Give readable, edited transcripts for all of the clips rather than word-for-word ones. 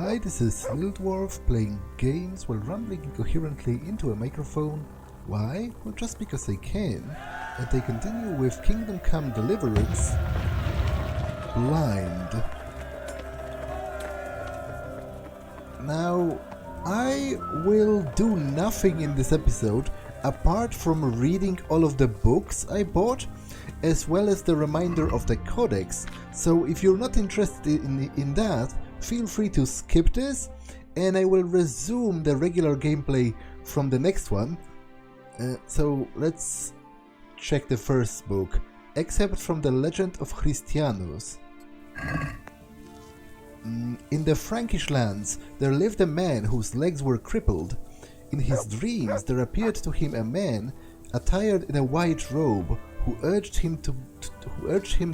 Hi, this is Little Dwarf playing games while rambling incoherently into a microphone. Why? Well, just because I can. And I continue with Kingdom Come Deliverance, Blind. Now, I will do nothing in this episode apart from reading all of the books I bought, as well as the reminder of the Codex. So if you're not interested in that, feel free to skip this, and I will resume the regular gameplay from the next one. So let's check the first book, Excerpt from the Legend of Christianus. In the Frankish lands, there lived a man whose legs were crippled. In his dreams, there appeared to him a man attired in a white robe, who urged him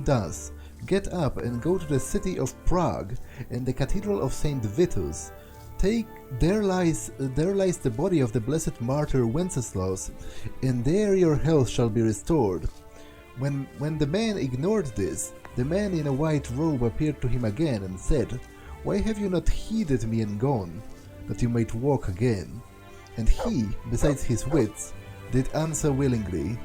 thus: "Get up and go to the city of Prague and the cathedral of Saint Vitus. There lies the body of the blessed martyr Wenceslas, and there your health shall be restored." When the man ignored this, the man in a white robe appeared to him again and said, "Why have you not heeded me and gone, that you might walk again?" And he, besides his wits, did answer willingly,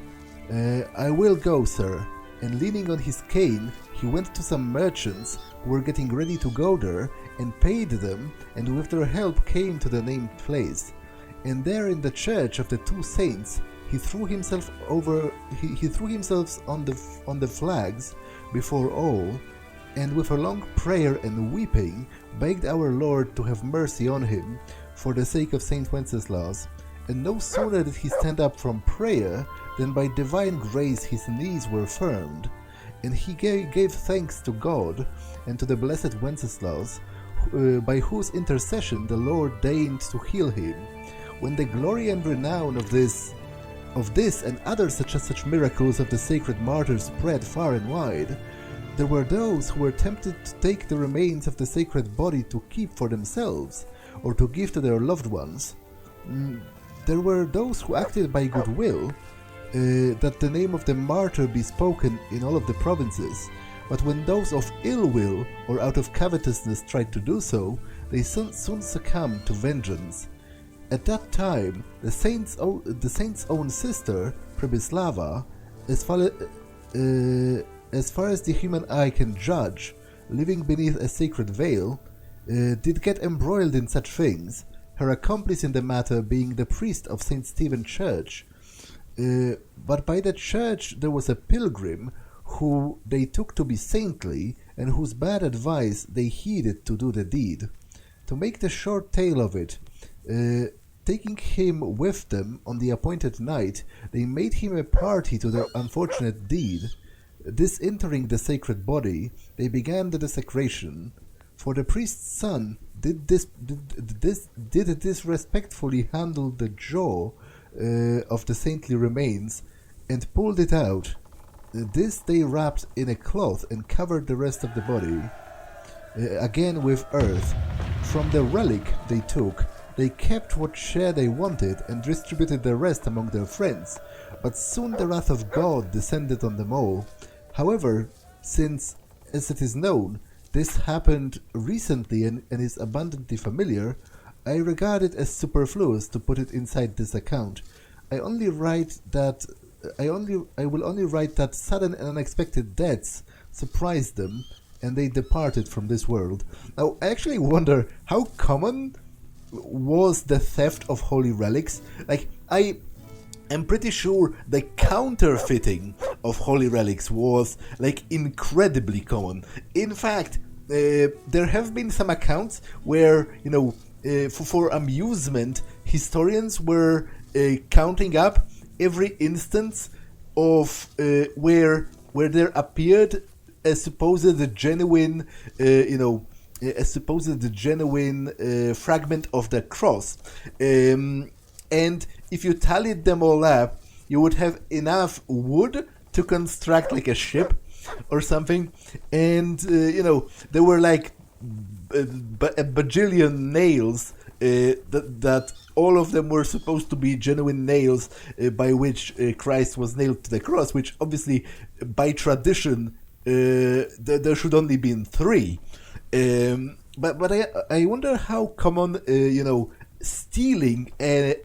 "I will go, sir." And leaning on his cane, he went to some merchants who were getting ready to go there, and paid them, and with their help came to the named place. And there in the church of the two saints, he threw himself on the flags before all, and with a long prayer and weeping, begged our Lord to have mercy on him, for the sake of Saint Wenceslas. And no sooner did he stand up from prayer, than by divine grace his knees were firmed, and he gave thanks to God and to the blessed Wenceslas, by whose intercession the Lord deigned to heal him. When the glory and renown of this and other such miracles of the sacred martyrs spread far and wide, there were those who were tempted to take the remains of the sacred body to keep for themselves, or to give to their loved ones. There were those who acted by goodwill, that the name of the martyr be spoken in all of the provinces, but when those of ill will or out of covetousness tried to do so, they soon succumbed to vengeance. At that time, the saint's own sister, Prebislava, as far as the human eye can judge, living beneath a sacred veil, did get embroiled in such things, her accomplice in the matter being the priest of St. Stephen's Church. But by the church there was a pilgrim who they took to be saintly, and whose bad advice they heeded to do the deed. To make the short tale of it, taking him with them on the appointed night, they made him a party to their unfortunate deed. Disentering the sacred body, they began the desecration. For the priest's son did disrespectfully handle the jaw of the saintly remains, and pulled it out. This they wrapped in a cloth and covered the rest of the body, again with earth. From the relic they took, they kept what share they wanted and distributed the rest among their friends, but soon the wrath of God descended on them all. However, since, as it is known, this happened recently and is abundantly familiar, I regard it as superfluous to put it inside this account. I will only write that sudden and unexpected deaths surprised them, and they departed from this world. Now, I actually wonder how common was the theft of holy relics. Like, I am pretty sure the counterfeiting of holy relics was, like, incredibly common. In fact, there have been some accounts where, for amusement, historians were counting up every instance of where there appeared a supposed genuine, fragment of the cross, and if you tallied them all up, you would have enough wood to construct like a ship or something, and there were like a bajillion nails that all of them were supposed to be genuine nails by which Christ was nailed to the cross, which obviously by tradition there should only be 3. but I wonder how common stealing what's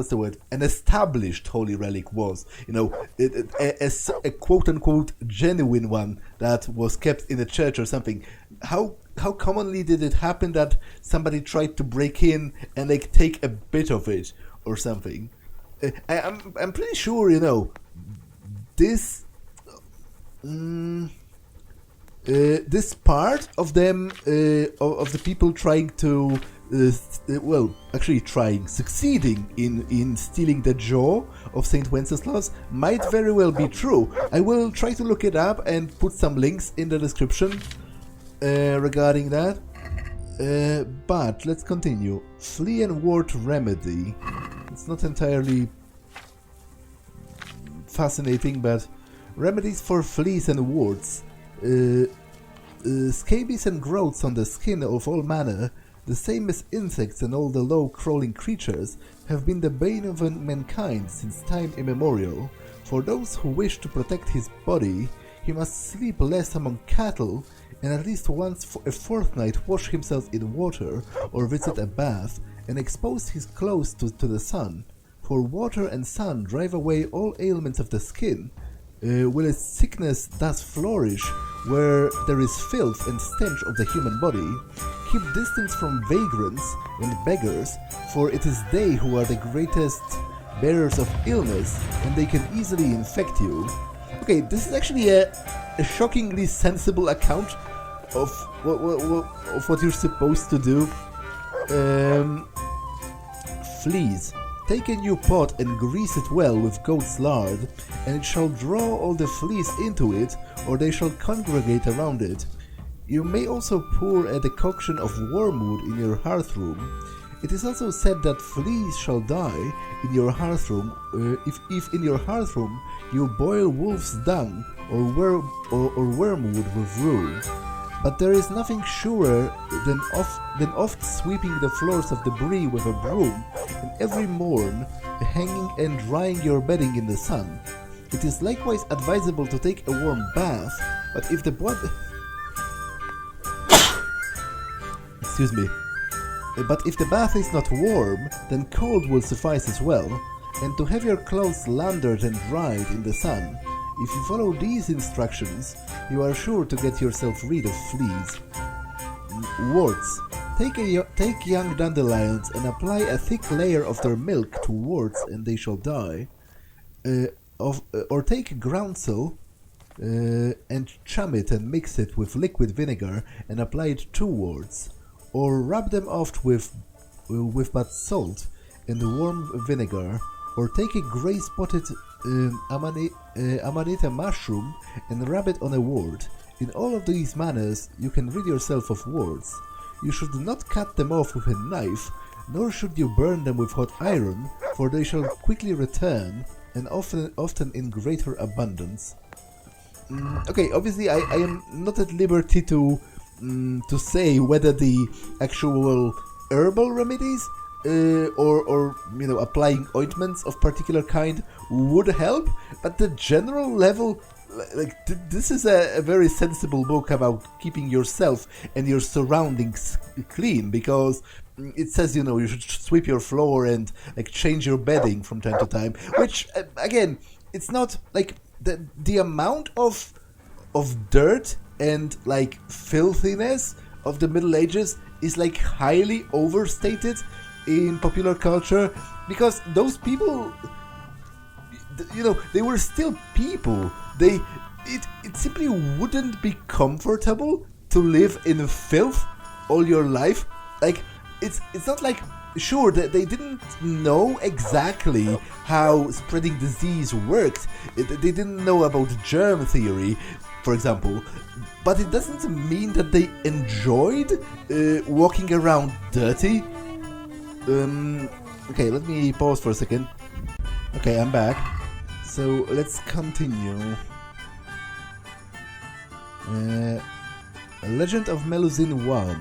the word, an established holy relic was, a quote unquote genuine one that was kept in a church or something. How commonly did it happen that somebody tried to break in and like take a bit of it or something? I'm pretty sure this. This part of them, of the people trying to, succeeding in stealing the jaw of Saint Wenceslas might very well be true. I will try to look it up and put some links in the description regarding that. But let's continue. Flea and wart remedy. It's not entirely fascinating, but remedies for fleas and warts. Scabies and growths on the skin of all manner, the same as insects and all the low-crawling creatures, have been the bane of mankind since time immemorial. For those who wish to protect his body, he must sleep less among cattle, and at least once a fortnight wash himself in water or visit a bath, and expose his clothes to the sun. For water and sun drive away all ailments of the skin. Will its sickness thus flourish where there is filth and stench of the human body? Keep distance from vagrants and beggars, for it is they who are the greatest bearers of illness, and they can easily infect you. Okay, this is actually a shockingly sensible account of what you're supposed to do. Fleas. Take a new pot and grease it well with goat's lard, and it shall draw all the fleas into it, or they shall congregate around it. You may also pour a decoction of wormwood in your hearthroom. It is also said that fleas shall die in your hearthroom if in your hearthroom you boil wolf's dung or wormwood with rue. But there is nothing surer than oft sweeping the floors of debris with a broom, and every morn hanging and drying your bedding in the sun. It is likewise advisable to take a warm bath, but if the body... Excuse me. But if the bath is not warm, then cold will suffice as well, and to have your clothes laundered and dried in the sun. If you follow these instructions, you are sure to get yourself rid of fleas. Warts. Take young dandelions and apply a thick layer of their milk to warts, and they shall die. Or take groundsel and chum it and mix it with liquid vinegar and apply it to warts. Or rub them off with but salt and warm vinegar. Or take a grey-spotted amanita mushroom and rub it on a wart. In all of these manners you can rid yourself of warts. You should not cut them off with a knife, nor should you burn them with hot iron, for they shall quickly return, and often in greater abundance. Okay, obviously I am not at liberty to say whether the actual herbal remedies or applying ointments of particular kind would help, but the general level, this is a very sensible book about keeping yourself and your surroundings clean, because it says you should sweep your floor and change your bedding from time to time, which again, it's not the amount of dirt and filthiness of the Middle Ages is highly overstated in popular culture, because those people, they were still people. It simply wouldn't be comfortable to live in filth all your life. It's not sure that they didn't know exactly how spreading disease worked. They didn't know about germ theory, for example, but it doesn't mean that they enjoyed walking around dirty. Okay, let me pause for a second. Okay, I'm back. So let's continue. Legend of Melusine I.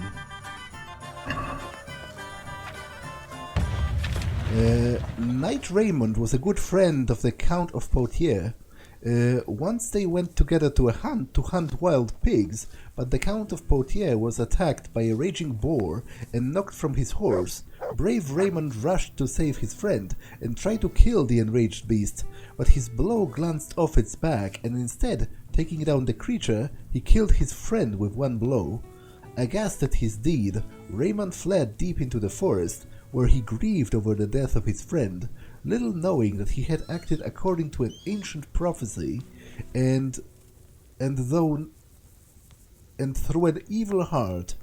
Knight Raymond was a good friend of the Count of Poitiers, Once they went together to hunt wild pigs, but the Count of Poitiers was attacked by a raging boar and knocked from his horse. Brave Raymond rushed to save his friend and tried to kill the enraged beast, but his blow glanced off its back, and instead, taking down the creature, he killed his friend with one blow. Aghast at his deed, Raymond fled deep into the forest, where he grieved over the death of his friend, little knowing that he had acted according to an ancient prophecy, and through an evil heart.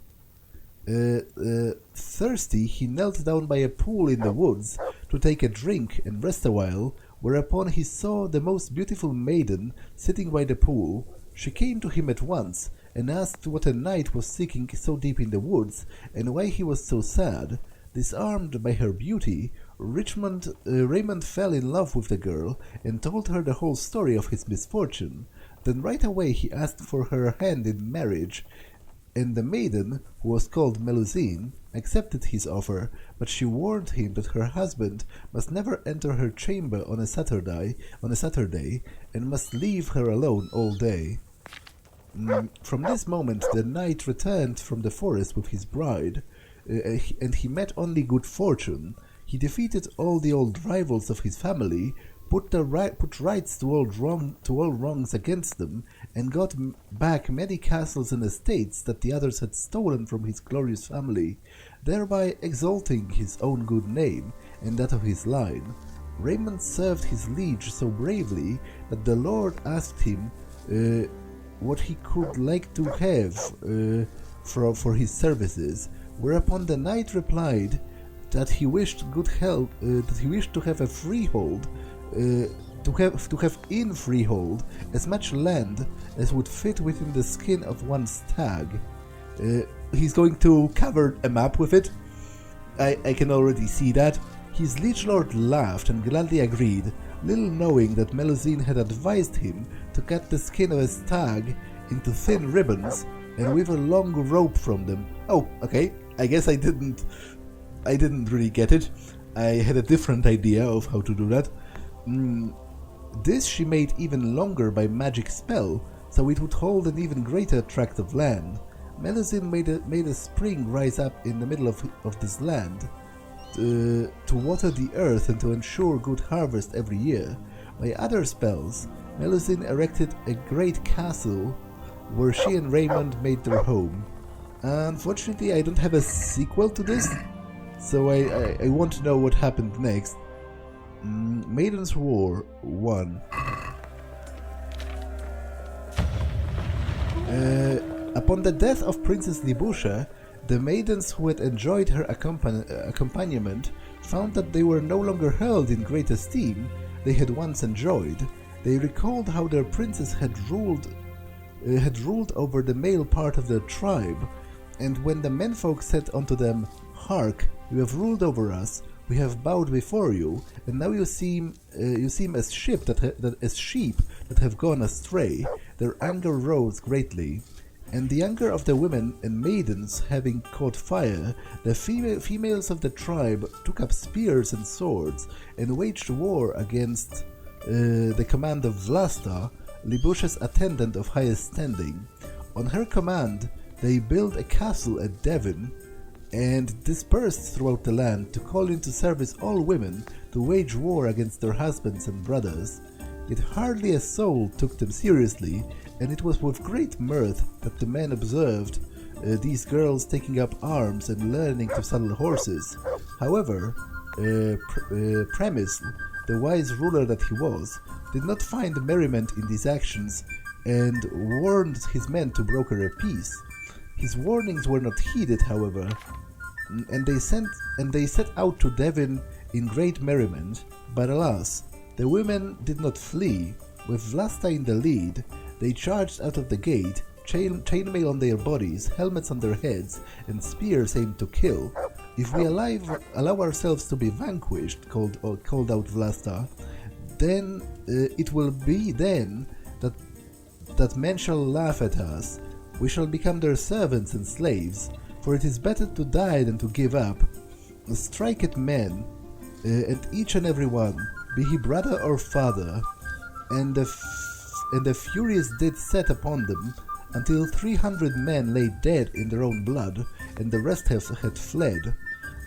Thirsty, he knelt down by a pool in the woods to take a drink and rest a while, whereupon he saw the most beautiful maiden sitting by the pool. She came to him at once, and asked what a knight was seeking so deep in the woods, and why he was so sad. Disarmed by her beauty, Raymond fell in love with the girl and told her the whole story of his misfortune. Then right away he asked for her hand in marriage, and the maiden, who was called Melusine, accepted his offer, but she warned him that her husband must never enter her chamber on a Saturday, and must leave her alone all day. From this moment the knight returned from the forest with his bride, and he met only good fortune. He defeated all the old rivals of his family, put rights to all wrongs against them, and got back many castles and estates that the others had stolen from his glorious family, thereby exalting his own good name and that of his line. Raymond served his liege so bravely that the Lord asked him what he could like to have for his services, whereupon the knight replied that he wished to have a freehold, to have in freehold as much land as would fit within the skin of one stag. He's going to cover a map with it. I can already see that. His liege lord laughed and gladly agreed, little knowing that Melusine had advised him to cut the skin of a stag into thin ribbons and weave a long rope from them. Oh, okay. I guess I didn't really get it. I had a different idea of how to do that. This she made even longer by magic spell, so it would hold an even greater tract of land. Melusine made a spring rise up in the middle of this land to water the earth and to ensure good harvest every year. By other spells, Melusine erected a great castle where she and Raymond made their home. Unfortunately, I don't have a sequel to this, so I want to know what happened next. Maidens War I. Upon the death of Princess Libusha, the maidens who had enjoyed her accompaniment found that they were no longer held in great esteem they had once enjoyed. They recalled how their princess had ruled over the male part of their tribe, and when the menfolk said unto them, "Hark, you have ruled over us, we have bowed before you, and now you seem as sheep that have gone astray," their anger rose greatly. And the anger of the women and maidens having caught fire, the females of the tribe took up spears and swords and waged war against the command of Vlasta, Libusha's attendant of highest standing. On her command, they built a castle at Devon and dispersed throughout the land to call into service all women to wage war against their husbands and brothers. Yet hardly a soul took them seriously, and it was with great mirth that the men observed these girls taking up arms and learning to saddle horses. However, Premis, the wise ruler that he was, did not find merriment in these actions and warned his men to broker a peace. His warnings were not heeded, however, and they set out to Devon in great merriment. But alas, the women did not flee. With Vlasta in the lead, they charged out of the gate, chainmail on their bodies, helmets on their heads, and spears aimed to kill. "If we allow ourselves to be vanquished," called out Vlasta, "then it will be then that men shall laugh at us. We shall become their servants and slaves, for it is better to die than to give up. Strike at men, and each and every one, be he brother or father, and the a furious deed set upon them, until 300 men lay dead in their own blood, and the rest had fled.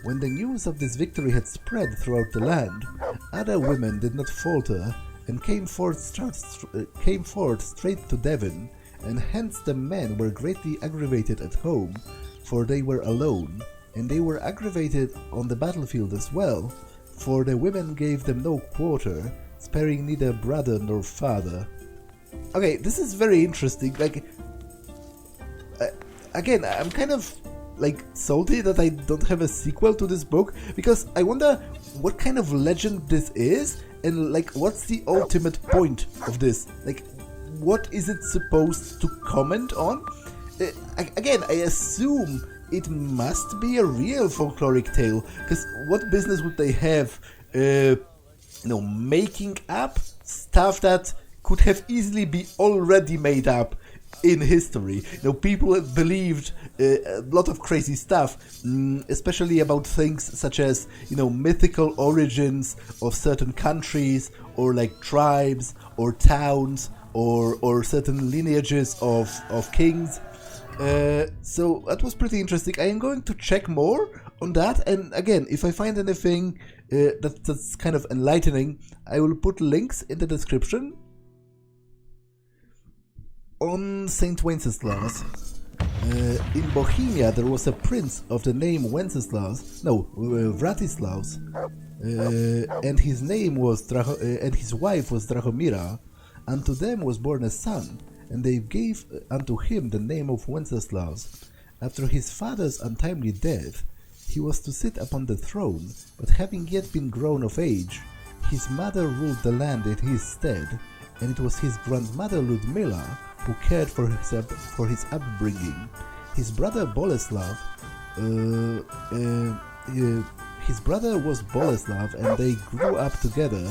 When the news of this victory had spread throughout the land, other women did not falter, and came forth straight to Devon, and hence the men were greatly aggravated at home, for they were alone, and they were aggravated on the battlefield as well, for the women gave them no quarter, sparing neither brother nor father. Okay, this is very interesting. Like, again, I'm kind of like salty that I don't have a sequel to this book, because I wonder what kind of legend this is, and like what's the ultimate point of this? Like, what is it supposed to comment on? Again, I assume it must be a real folkloric tale, because what business would they have, making up stuff that could have easily be already made up in history? People believed a lot of crazy stuff, especially about things such as, mythical origins of certain countries, or like tribes, or towns, or certain lineages of kings. So that was pretty interesting. I am going to check more on that, and again, if I find anything that's kind of enlightening, I will put links in the description. On Saint Wenceslas, in Bohemia there was a prince of the name Vratislaus, and his name was and his wife was Drahomira. Unto them was born a son, and they gave unto him the name of Wenceslas. After his father's untimely death, he was to sit upon the throne, but having yet been grown of age, his mother ruled the land in his stead, and it was his grandmother Ludmilla who cared for his upbringing. His brother Boleslav, his brother was Boleslav, and they grew up together,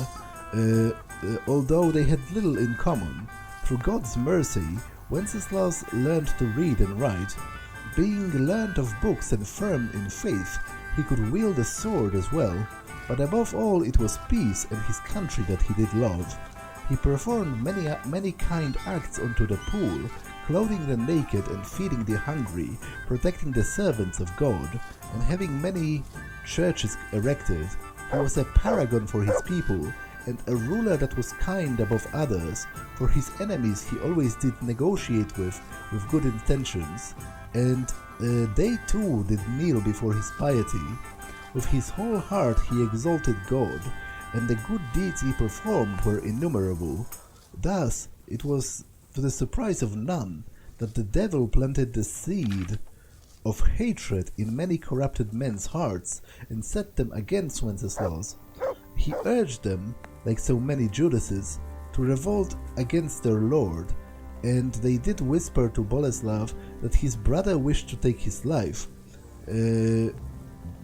although they had little in common. Through God's mercy, Wenceslas learned to read and write. Being learned of books and firm in faith, he could wield a sword as well, but above all it was peace and his country that he did love. He performed many kind acts unto the poor, clothing the naked and feeding the hungry, protecting the servants of God, and having many churches erected. He was a paragon for his people, and a ruler that was kind above others. For his enemies he always did negotiate with good intentions, and they too did kneel before his piety. With his whole heart he exalted God, and the good deeds he performed were innumerable. Thus it was to the surprise of none that the devil planted the seed of hatred in many corrupted men's hearts, and set them against Wenceslas. He urged them, like so many Judases, to revolt against their Lord, and they did whisper to Boleslav that his brother wished to take his life.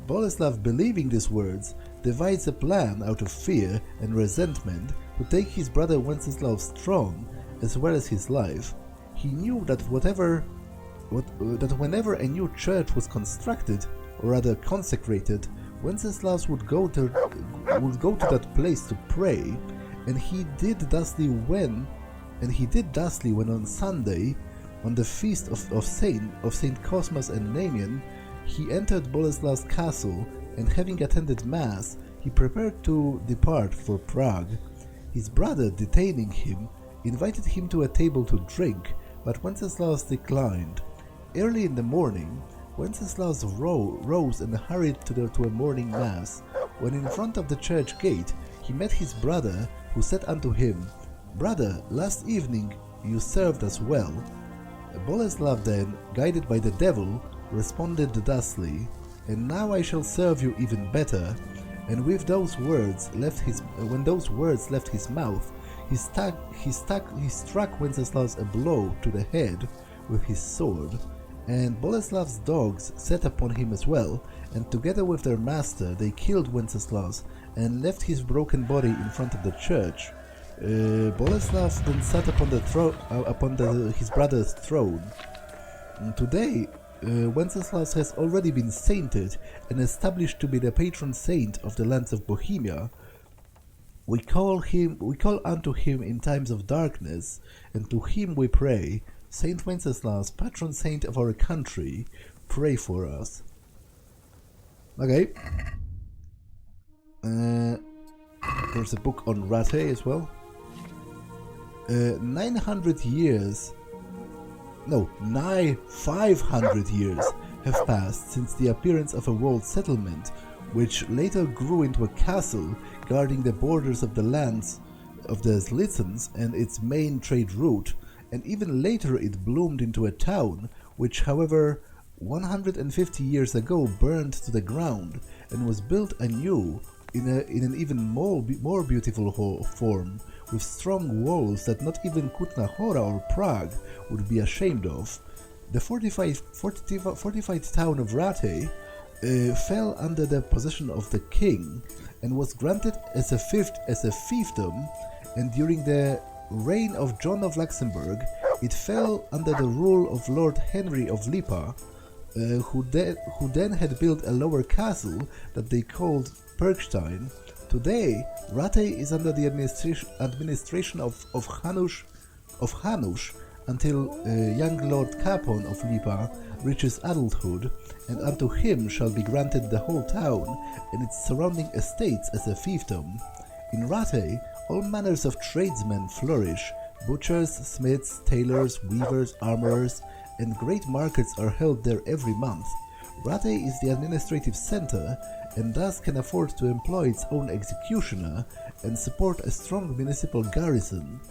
Boleslav, believing these words, devised a plan out of fear and resentment to take his brother Wenceslas' throne as well as his life. He knew that whenever a new church was constructed, or rather consecrated, Wenceslas would go to that place to pray, and he did thusly when on Sunday, on the feast of Saint Cosmas and Damian, he entered Boleslav's castle, and having attended mass, he prepared to depart for Prague. His brother, detaining him, invited him to a table to drink, but Wenceslas declined. Early in the morning, Wenceslas rose and hurried to a morning mass. When in front of the church gate, he met his brother, who said unto him, "Brother, last evening you served us well." Boleslav then, guided by the devil, responded thusly, "And now I shall serve you even better." And when those words left his mouth, he struck Wenceslas a blow to the head with his sword. And Boleslav's dogs set upon him as well, and together with their master they killed Wenceslas and left his broken body in front of the church. Boleslav then sat upon his brother's throne. And today, Wenceslas has already been sainted and established to be the patron saint of the lands of Bohemia. We call unto him in times of darkness, and to him we pray. Saint Wenceslas, patron saint of our country, pray for us. Okay. There's a book on Rattay as well. 500 years have passed since the appearance of a walled settlement, which later grew into a castle guarding the borders of the lands of the Slitsons and its main trade route, and even later it bloomed into a town, which, however, 150 years ago burned to the ground and was built anew in an even more beautiful form, with strong walls that not even Kutna Hora or Prague would be ashamed of. The fortified town of Rattay fell under the possession of the king and was granted as a fiefdom, and during the reign of John of Luxembourg it fell under the rule of Lord Henry of Lipa, who then had built a lower castle that they called Perkstein. Today, Rattay is under the administration of Hanush until young Lord Capon of Lipa reaches adulthood, and unto him shall be granted the whole town and its surrounding estates as a fiefdom. In Rattay, all manners of tradesmen flourish. Butchers, smiths, tailors, weavers, armorers, and great markets are held there every month. Rattay is the administrative center and thus can afford to employ its own executioner and support a strong municipal garrison.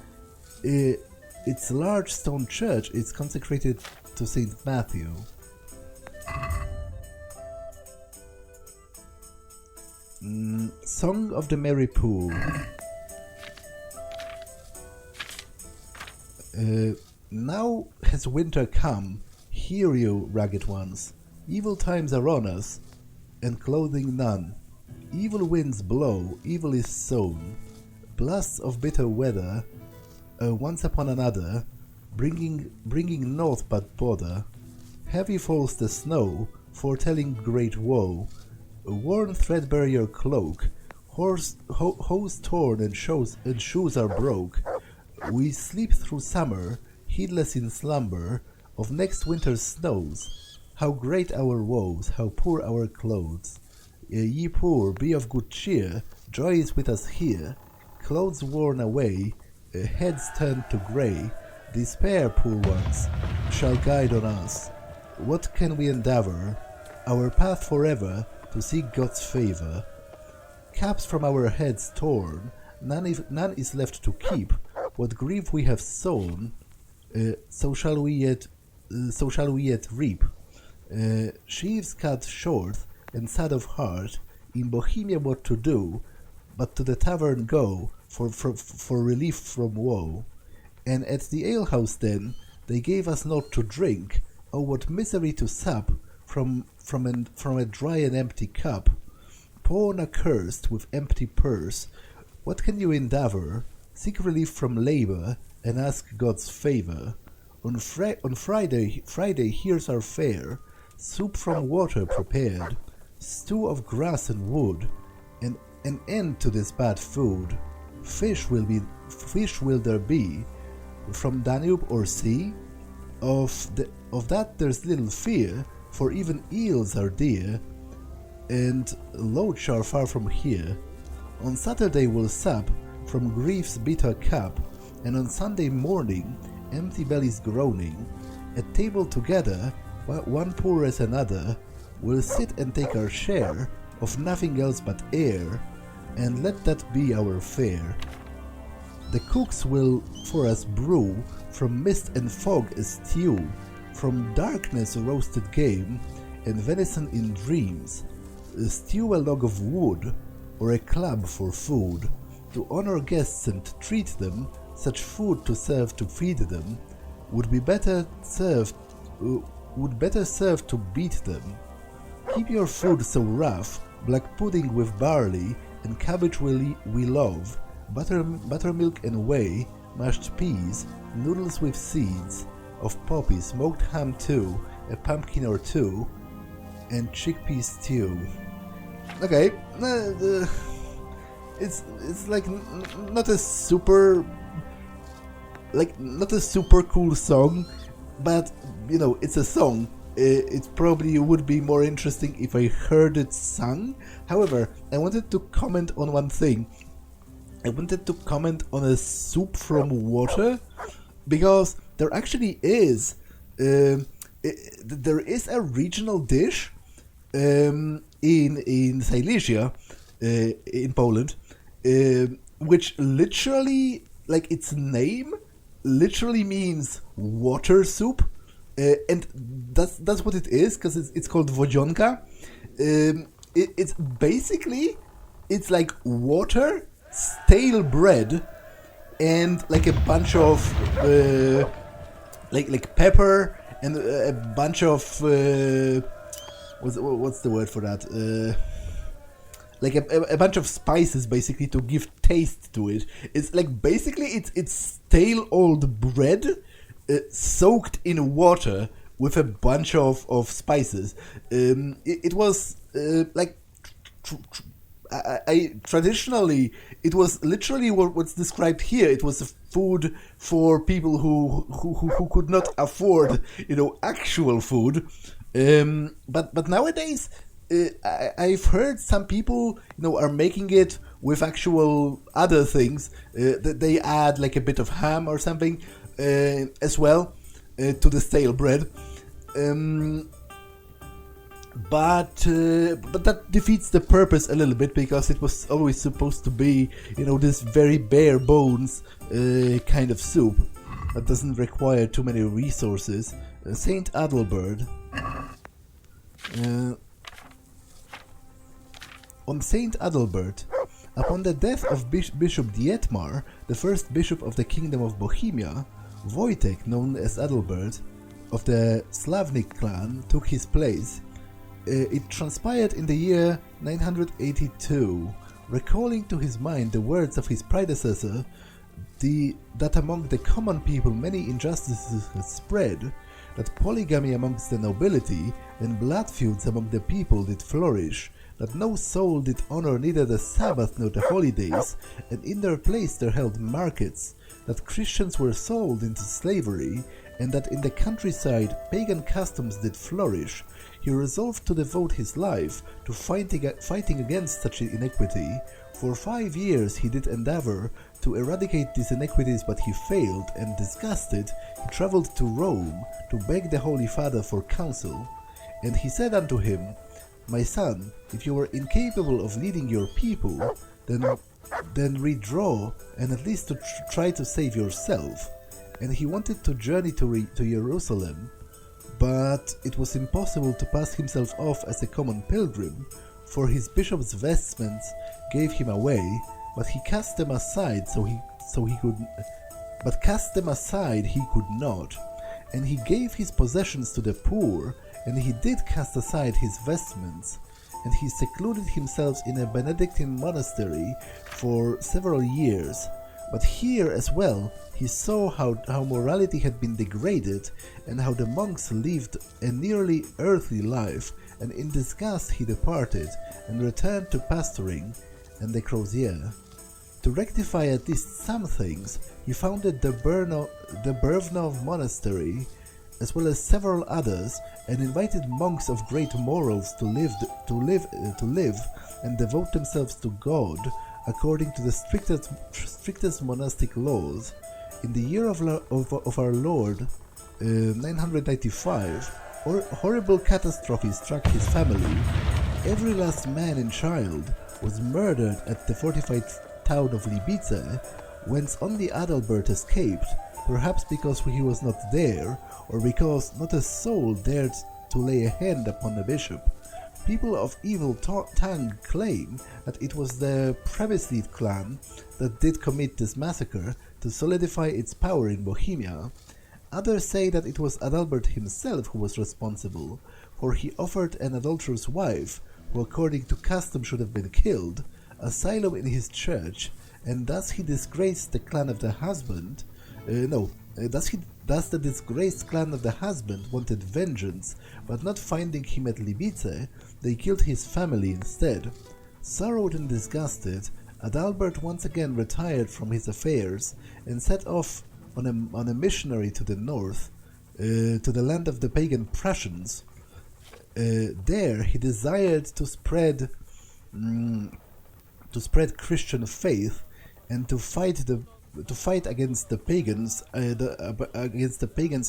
Its large stone church is consecrated to Saint Matthew. Song of the Merry Pool. Now has winter come, hear you, ragged ones. Evil times are on us, and clothing none. Evil winds blow, evil is sown. Blasts of bitter weather, once upon another, bringing naught but bother. Heavy falls the snow, foretelling great woe. Worn threadbare your cloak, hose torn and shoes are broke. We sleep through summer, heedless in slumber of next winter's snows. How great our woes, how poor our clothes. Ye poor, be of good cheer, joy is with us here. Clothes worn away, heads turned to grey, despair, poor ones, shall guide on us. What can we endeavour? Our path forever, to seek God's favour. Caps from our heads torn, none is left to keep. What grief we have sown, so shall we yet reap. Sheaves cut short and sad of heart, in Bohemia what to do, but to the tavern go for relief from woe. And at the alehouse then they gave us naught to drink. Oh, what misery to sup from a dry and empty cup. Pawn accursed with empty purse, what can you endeavour? Seek relief from labour and ask God's favour. On Friday here's our fare, soup from water prepared, stew of grass and wood, and an end to this bad food. Fish will there be, from Danube or sea? Of that there's little fear, for even eels are dear, and loach are far from here. On Saturday we'll sup from grief's bitter cup, and on Sunday morning, empty bellies groaning, at table together, one poor as another, we'll sit and take our share of nothing else but air, and let that be our fare. The cooks will for us brew from mist and fog a stew, from darkness roasted game, and venison in dreams. Stew a log of wood, or a club for food, to honor guests and treat them. Such food to serve to feed them would better serve to beat them. Keep your food so rough, black pudding with barley, and cabbage we love, buttermilk and whey, mashed peas, noodles with seeds of poppy, smoked ham too, a pumpkin or two, and chickpea stew. Okay, it's like not a super cool song, but you know, it's a song. It probably would be more interesting if I heard it sung. However, I wanted to comment on one thing. I wanted to comment on a soup from water, because there actually is there is a regional dish in Silesia, in Poland, which literally, like, its name literally means water soup, and that's what it is, because it's called wodzionka. It's basically, it's like water, stale bread, and like a bunch of like pepper and a bunch of what's the word for that? Like a bunch of spices, basically, to give taste to it. It's like, basically, it's stale old bread soaked in water with a bunch of spices. It was like traditionally, it was literally what's described here. It was a food for people who could not afford, you know, actual food. But nowadays, I've heard some people, you know, are making it with actual other things. That they add like a bit of ham or something as well to the stale bread. But that defeats the purpose a little bit, because it was always supposed to be, you know, this very bare bones kind of soup that doesn't require too many resources. Saint Adalbert. On Saint Adalbert, upon the death of Bishop Dietmar, the first bishop of the Kingdom of Bohemia, Wojtek, known as Adalbert, of the Slavnik clan, took his place. It transpired in the year 982, recalling to his mind the words of his predecessor, that among the common people many injustices had spread, that polygamy amongst the nobility and blood feuds among the people did flourish, that no soul did honor neither the Sabbath nor the holidays, and in their place there held markets, that Christians were sold into slavery, and that in the countryside pagan customs did flourish. He resolved to devote his life to fighting against such inequity. For 5 years he did endeavor to eradicate these inequities, but he failed, and disgusted, he traveled to Rome to beg the Holy Father for counsel. And he said unto him, "My son, if you are incapable of leading your people, then withdraw, and at least to try to save yourself." And he wanted to journey to Jerusalem, but it was impossible to pass himself off as a common pilgrim, for his bishop's vestments gave him away, but he cast them aside he could not, and he gave his possessions to the poor, and he did cast aside his vestments, and he secluded himself in a Benedictine monastery for several years. But here as well he saw how morality had been degraded, and how the monks lived a nearly earthly life, and in disgust he departed, and returned to pastoring and the crozier. To rectify at least some things, he founded the Brvnov monastery, as well as several others, and invited monks of great morals to live and devote themselves to God according to the strictest monastic laws. In the year of our Lord, 995, horrible catastrophe struck his family. Every last man and child was murdered at the fortified town of Libice, whence only Adalbert escaped, perhaps because he was not there, or because not a soul dared to lay a hand upon the bishop. People of evil tongue claim that it was the Trebuchet clan that did commit this massacre to solidify its power in Bohemia. Others say that it was Adalbert himself who was responsible, for he offered an adulterous wife, who according to custom should have been killed, asylum in his church, and thus he disgraced the clan of the husband. Thus the disgraced clan of the husband wanted vengeance, but not finding him at Libice, they killed his family instead. Sorrowed and disgusted, Adalbert once again retired from his affairs and set off on a missionary to the north, to the land of the pagan Prussians. There he desired to spread Christian faith and to fight against the pagans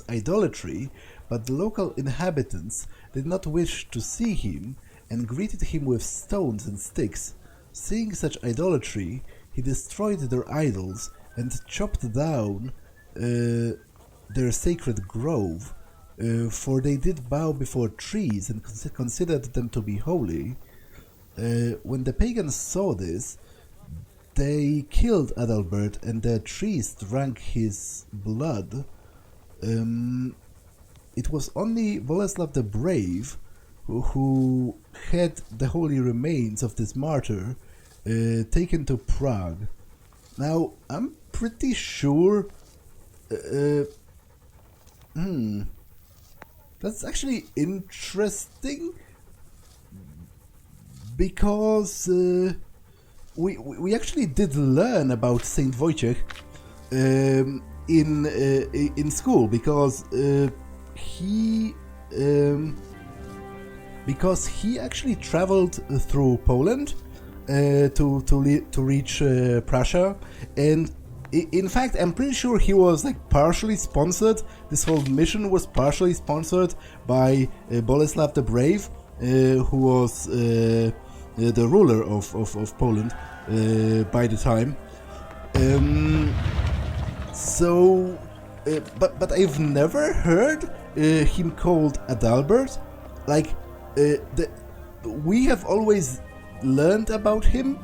idolatry, but the local inhabitants did not wish to see him and greeted him with stones and sticks. Seeing such idolatry, he destroyed their idols and chopped down their sacred grove, for they did bow before trees and considered them to be holy. When the pagans saw this, they killed Adalbert, and the trees drank his blood. It was only Boleslav the Brave who had the holy remains of this martyr taken to Prague. Now, I'm pretty sure... that's actually interesting, because we actually did learn about Saint Wojciech in school, because he actually traveled through Poland to reach Prussia, and in fact, I'm pretty sure he was like partially sponsored. This whole mission was partially sponsored by Boleslav the Brave, who was the ruler of Poland by the time. But I've never heard him called Adalbert. Like, we have always learned about him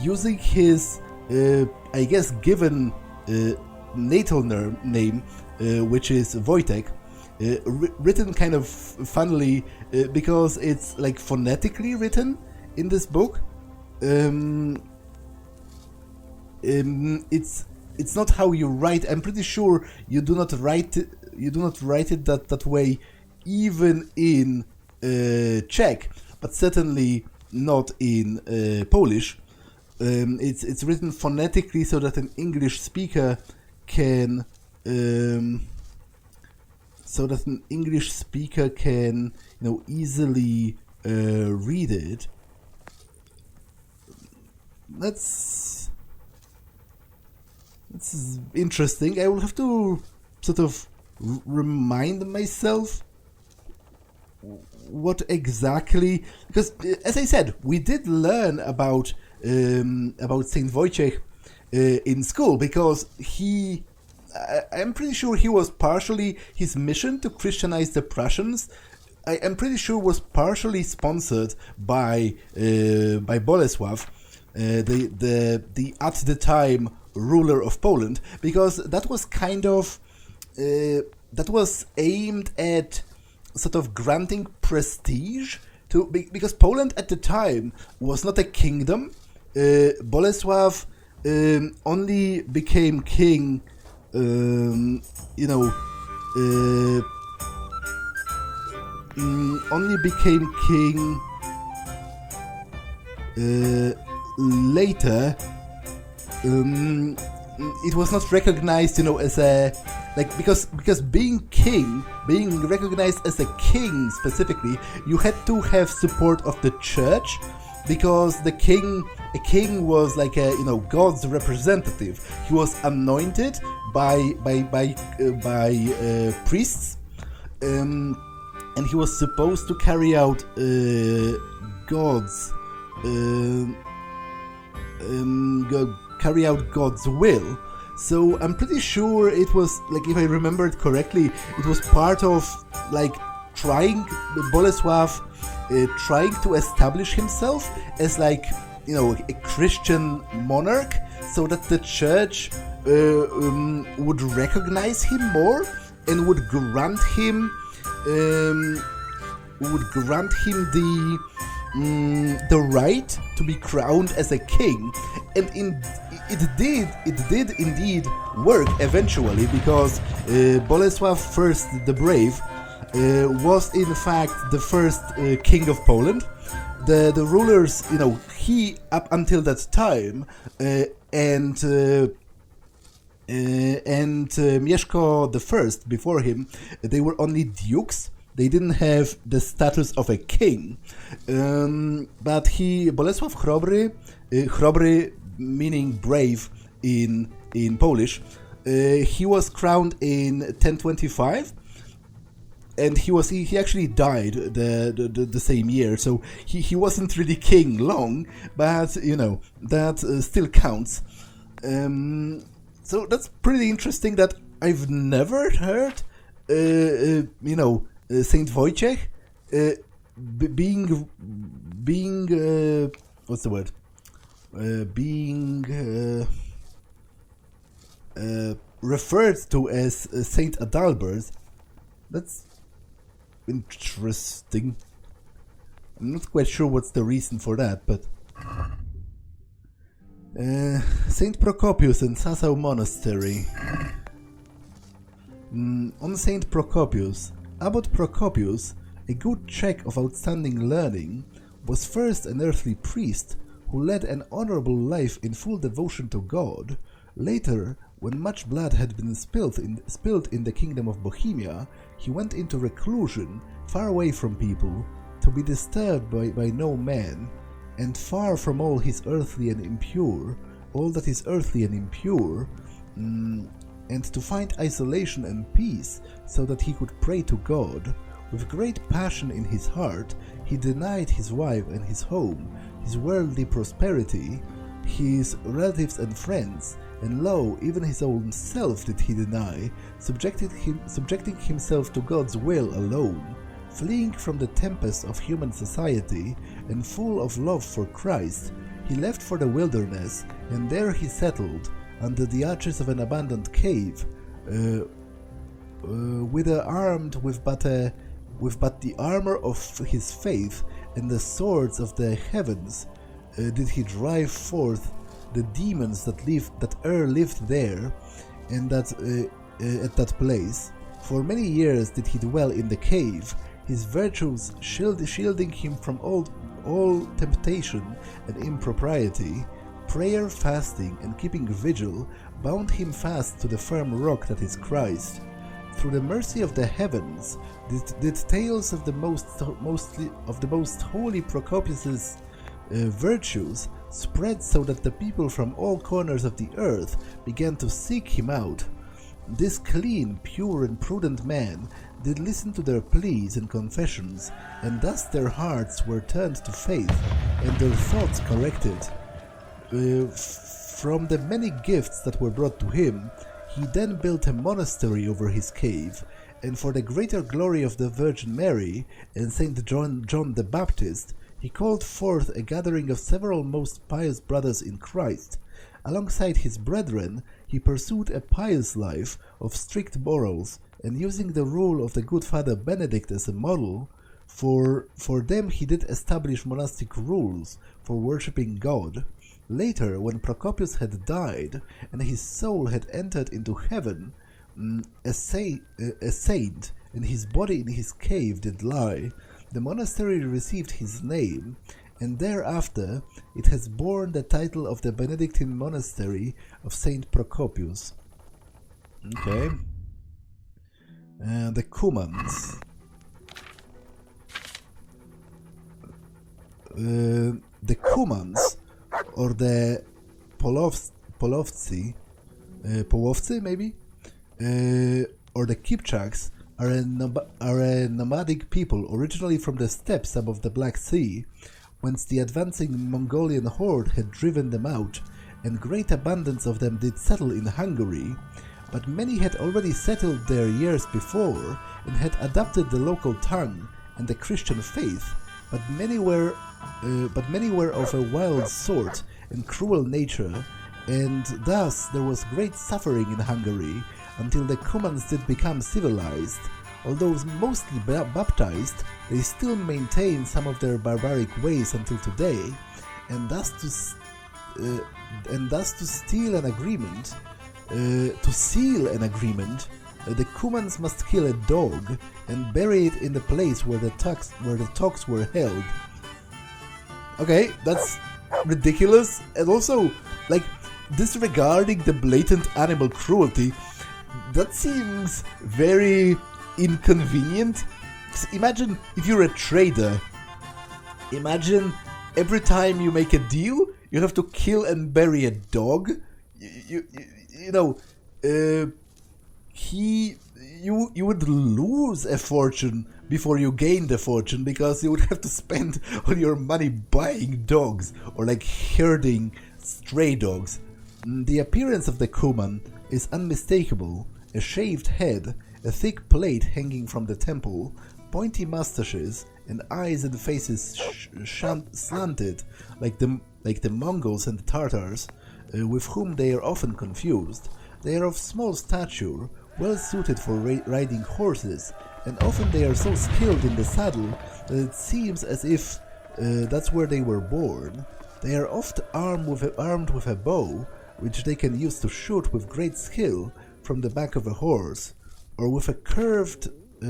using his, I guess, given natal name, which is Wojtek, written kind of funnily because it's like phonetically written in this book. It's not how you write. I'm pretty sure you do not write it. You do not write it that way, even in Czech, but certainly not in Polish. It's written phonetically so that an English speaker can easily read it. That's interesting. I will have to sort of remind myself what exactly, because as I said, we did learn about Saint Wojciech in school, because I'm pretty sure he was partially, his mission to Christianize the Prussians, I am pretty sure was partially sponsored by Bolesław, the at the time ruler of Poland, because that was kind of that was aimed at sort of granting prestige to, because Poland at the time was not a kingdom. Bolesław only became king, later. It was not recognized, as a, like, because being recognized as a king specifically, you had to have support of the church, because a king was like God's representative. He was anointed by priests, and he was supposed to carry out God's will. So I'm pretty sure it was, like, if I remember it correctly, it was part of like Bolesław trying to establish himself as like a Christian monarch, so that the church would recognize him more and would grant him the right to be crowned as a king. And it did indeed work eventually, because Bolesław I the Brave was in fact the first king of Poland. the rulers, he up until that time and Mieszko I before him, they were only dukes. They didn't have the status of a king. But Bolesław Chrobry meaning brave in Polish, he was crowned in 1025. And he actually died the same year, so he wasn't really king long, but that still counts. So that's pretty interesting that I've never heard Saint Wojciech being what's the word? Being referred to as Saint Adalbert. That's interesting. I'm not quite sure what's the reason for that, but Saint Procopius and Sasau Monastery. On Saint Procopius, Abbot Procopius, a good Czech of outstanding learning, was first an earthly priest who led an honorable life in full devotion to God. Later, when much blood had been spilled in the kingdom of Bohemia, he went into reclusion, far away from people, to be disturbed by no man, and far from all that is earthly and impure, and to find isolation and peace, so that he could pray to God. With great passion in his heart, he denied his wife and his home, his worldly prosperity, his relatives and friends, and lo, even his own self did he deny, subjecting himself to God's will alone. Fleeing from the tempest of human society, and full of love for Christ, he left for the wilderness, and there he settled, under the arches of an abandoned cave, armed with but the armor of his faith and the swords of the heavens, did he drive forth the demons that lived there, and at that place. For many years did he dwell in the cave, his virtues shielding him from all temptation and impropriety. Prayer, fasting, and keeping vigil bound him fast to the firm rock that is Christ. Through the mercy of the heavens did tales of the most holy Procopius's virtues spread, so that the people from all corners of the earth began to seek him out. This clean, pure, and prudent man did listen to their pleas and confessions, and thus their hearts were turned to faith, and their thoughts corrected. From the many gifts that were brought to him, he then built a monastery over his cave, and for the greater glory of the Virgin Mary and Saint John the Baptist, he called forth a gathering of several most pious brothers in Christ. Alongside his brethren, he pursued a pious life of strict morals, and using the rule of the good Father Benedict as a model, for them he did establish monastic rules for worshipping God. Later, when Procopius had died, and his soul had entered into heaven, a saint, and his body in his cave did lie, the monastery received his name, and thereafter it has borne the title of the Benedictine monastery of Saint Procopius. Okay. The Cumans. The Cumans, or the Połowcy maybe, or the Kipchaks, are a nomadic people originally from the steppes above the Black Sea, whence the advancing Mongolian horde had driven them out, and great abundance of them did settle in Hungary, but many had already settled there years before, and had adopted the local tongue and the Christian faith, but many were of a wild sort and cruel nature, and thus there was great suffering in Hungary, until the Cumans did become civilized. Although mostly baptized, they still maintain some of their barbaric ways until today, and thus to seal an agreement, the Cumans must kill a dog and bury it in the place where the talks were held. Okay, that's ridiculous. And also, like, disregarding the blatant animal cruelty, that seems very inconvenient. Imagine if you're a trader. Imagine every time you make a deal, you have to kill and bury a dog. You would lose a fortune before you gained a fortune, because you would have to spend all your money buying dogs or like herding stray dogs. The appearance of the Cuman is unmistakable. A shaved head, a thick plate hanging from the temple, pointy mustaches, and eyes and faces slanted like the Mongols and the Tartars, with whom they are often confused. They are of small stature, well suited for riding horses, and often they are so skilled in the saddle that it seems as if that's where they were born. They are oft armed with a bow, which they can use to shoot with great skill from the back of a horse, or with a curved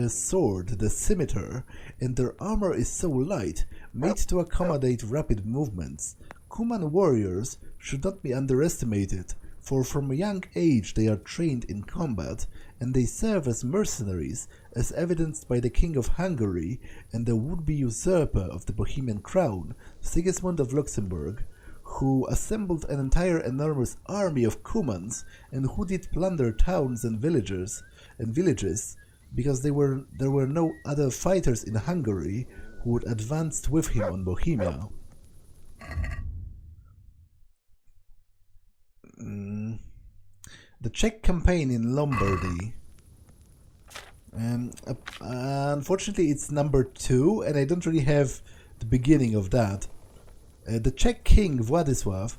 sword, the scimitar, and their armor is so light, made to accommodate rapid movements. Cuman warriors should not be underestimated, for from a young age they are trained in combat, and they serve as mercenaries, as evidenced by the King of Hungary and the would-be usurper of the Bohemian crown, Sigismund of Luxembourg, who assembled an entire enormous army of Cumans, and who did plunder towns and villages, because there were no other fighters in Hungary who would advance with him on Bohemia. The Czech campaign in Lombardy. Unfortunately, it's number 2, and I don't really have the beginning of that. The Czech king Władysław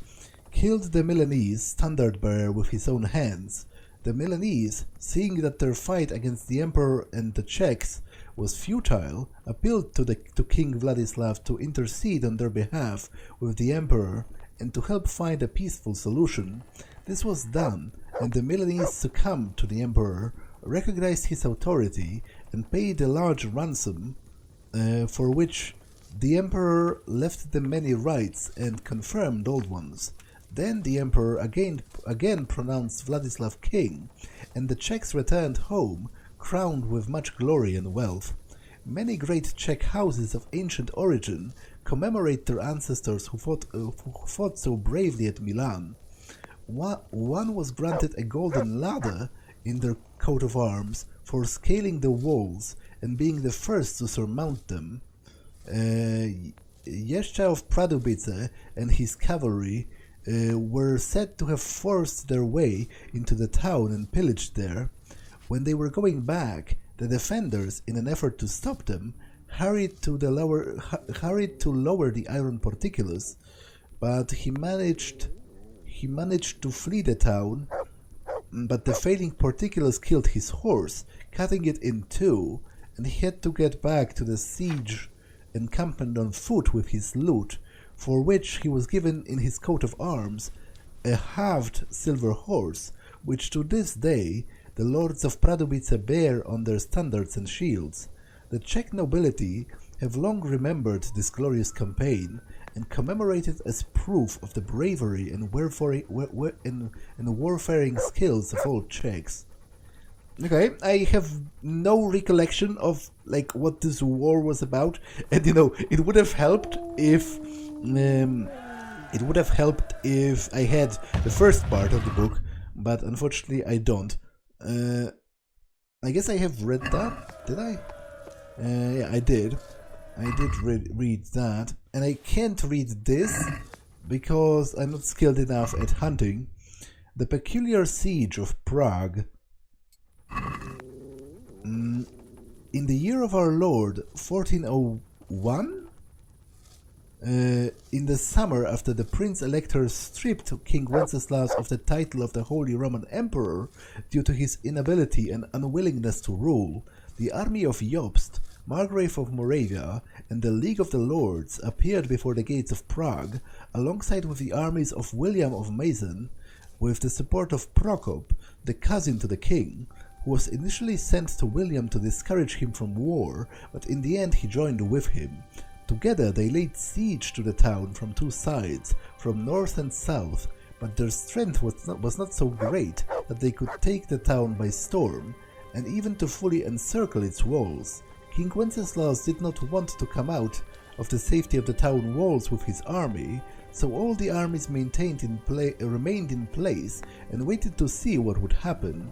killed the Milanese standard-bearer with his own hands. The Milanese, seeing that their fight against the emperor and the Czechs was futile, appealed to King Władysław to intercede on their behalf with the emperor and to help find a peaceful solution. This was done, and the Milanese succumbed to the emperor, recognized his authority, and paid a large ransom, for which the emperor left them many rights and confirmed old ones. Then the emperor again pronounced Władysław king, and the Czechs returned home, crowned with much glory and wealth. Many great Czech houses of ancient origin commemorate their ancestors who fought so bravely at Milan. One was granted a golden ladder in their coat of arms for scaling the walls and being the first to surmount them. Yeszcza of Pradovice and his cavalry were said to have forced their way into the town and pillaged there. When they were going back, the defenders, in an effort to stop them, hurried to lower the iron portcullis, but he managed to flee the town. But the failing portcullis killed his horse, cutting it in two, and he had to get back to the siege encampment on foot with his loot, for which he was given in his coat of arms a halved silver horse, which to this day the lords of Pradovice bear on their standards and shields. The Czech nobility have long remembered this glorious campaign and commemorated as proof of the bravery and warfaring skills of all Czechs. Okay, I have no recollection of like what this war was about, and it would have helped if I had the first part of the book, but unfortunately I don't. I guess I have read that. Did I? Yeah, I did. I did read that, and I can't read this because I'm not skilled enough at hunting. The Peculiar Siege of Prague. In the year of our Lord, 1401, in the summer after the Prince-Elector stripped King Wenceslas of the title of the Holy Roman Emperor due to his inability and unwillingness to rule, the army of Jobst, Margrave of Moravia, and the League of the Lords appeared before the gates of Prague, alongside with the armies of William of Meissen, with the support of Procop, the cousin to the king, who was initially sent to William to discourage him from war, but in the end he joined with him. Together they laid siege to the town from two sides, from north and south, but their strength was not so great that they could take the town by storm, and even to fully encircle its walls. King Wenceslas did not want to come out of the safety of the town walls with his army, so all the armies remained in place and waited to see what would happen.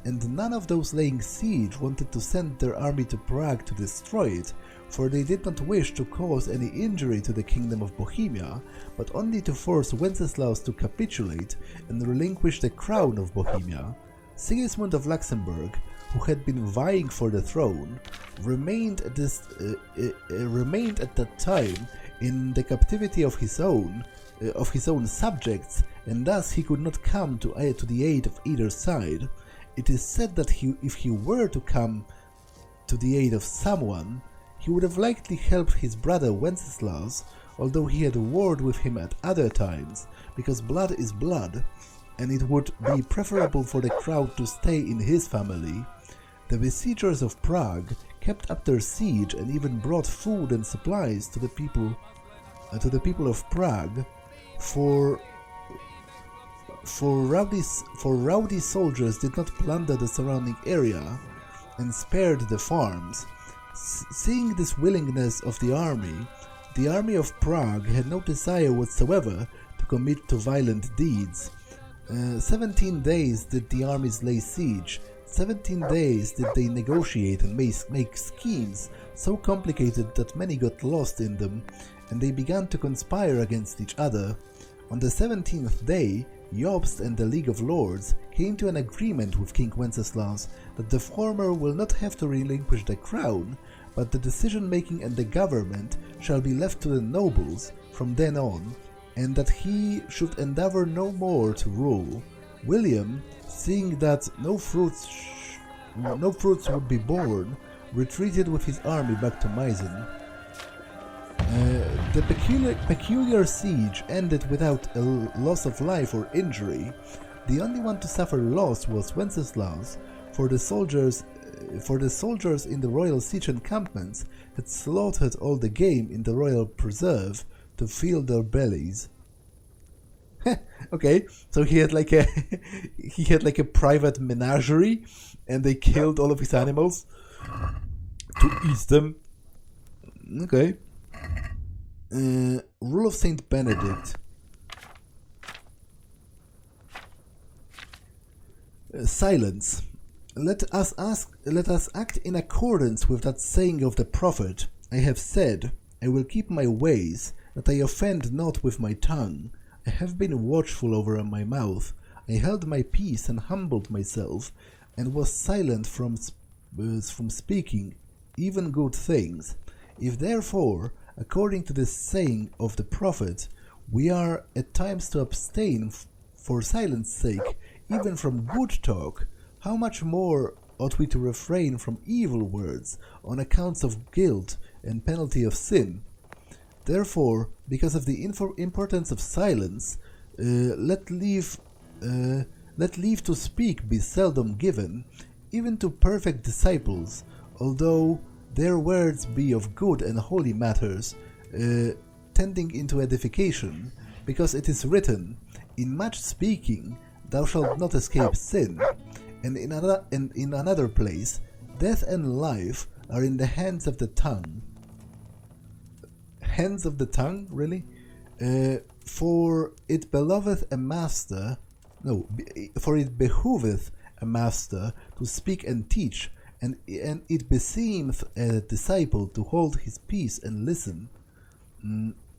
And none of those laying siege wanted to send their army to Prague to destroy it, for they did not wish to cause any injury to the Kingdom of Bohemia, but only to force Wenceslas to capitulate and relinquish the crown of Bohemia. Sigismund of Luxembourg, who had been vying for the throne, remained at that time in the captivity of his own subjects, and thus he could not come to the aid of either side. It is said that if he were to come to the aid of someone, he would have likely helped his brother Wenceslas, although he had warred with him at other times, because blood is blood, and it would be preferable for the crowd to stay in his family. The besiegers of Prague kept up their siege and even brought food and supplies to the people of Prague, for rowdy soldiers did not plunder the surrounding area and spared the farms. Seeing this willingness of the army of Prague had no desire whatsoever to commit to violent deeds. 17 days did the armies lay siege, 17 days did they negotiate and make schemes so complicated that many got lost in them, and they began to conspire against each other. On the 17th day, Jobst and the League of Lords came to an agreement with King Wenceslas that the former will not have to relinquish the crown, but the decision-making and the government shall be left to the nobles from then on, and that he should endeavor no more to rule. William, seeing that no fruits would be borne, retreated with his army back to Meissen. The peculiar siege ended without a loss of life or injury. The only one to suffer loss was Wenceslas, for the soldiers in the royal siege encampments had slaughtered all the game in the royal preserve to fill their bellies. Okay, so he had like a private menagerie, and they killed all of his animals to eat them. Okay. Rule of Saint Benedict. Silence. Let us act in accordance with that saying of the prophet. I have said, I will keep my ways, that I offend not with my tongue. I have been watchful over my mouth. I held my peace and humbled myself, and was silent from speaking even good things. If therefore, according to this saying of the prophet, we are at times to abstain for silence sake, even from good talk, how much more ought we to refrain from evil words on accounts of guilt and penalty of sin? Therefore, because of the importance of silence, let leave to speak be seldom given, even to perfect disciples, although their words be of good and holy matters, tending into edification, because it is written, in much speaking thou shalt not escape sin, and in another place, death and life are in the hands of the tongue. Hands of the tongue, really? For it behoveth a master to speak and teach, and it beseemeth a disciple to hold his peace and listen.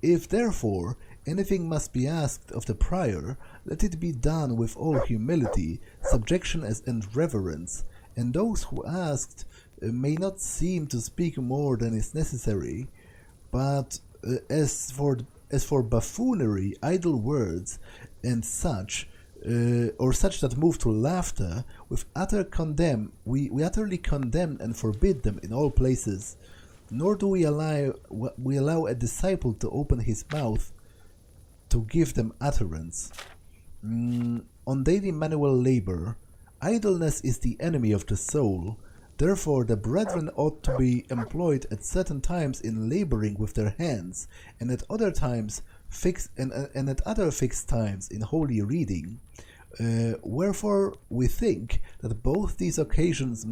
If therefore anything must be asked of the prior, let it be done with all humility, subjection and reverence, and those who asked may not seem to speak more than is necessary, but as for buffoonery, idle words, and such, or such that move to laughter, we utterly condemn and forbid them in all places. Nor do we allow a disciple to open his mouth to give them utterance. On daily manual labor, idleness is the enemy of the soul. Therefore the brethren ought to be employed at certain times in laboring with their hands, and at other times and at other fixed times in holy reading. Wherefore we think that both these occasions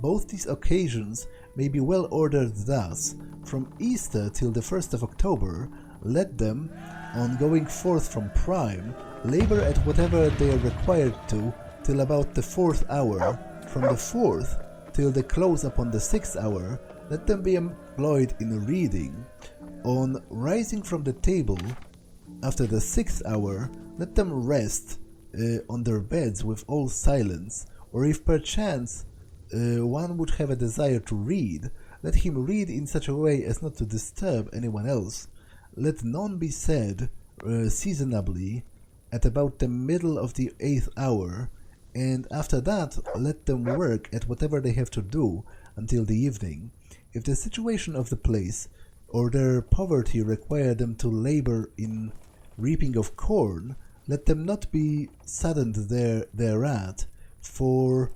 both these occasions may be well ordered thus: from Easter till the 1st of October, let them, on going forth from prime, labor at whatever they are required to till about the 4th hour. From the 4th till the close upon the 6th hour, let them be employed in reading. On rising from the table after the 6th hour, let them rest on their beds with all silence, or if perchance one would have a desire to read, let him read in such a way as not to disturb anyone else. Let none be said seasonably at about the middle of the 8th hour, and after that let them work at whatever they have to do until the evening. If the situation of the place or their poverty require them to labor in reaping of corn, let them not be saddened thereat, for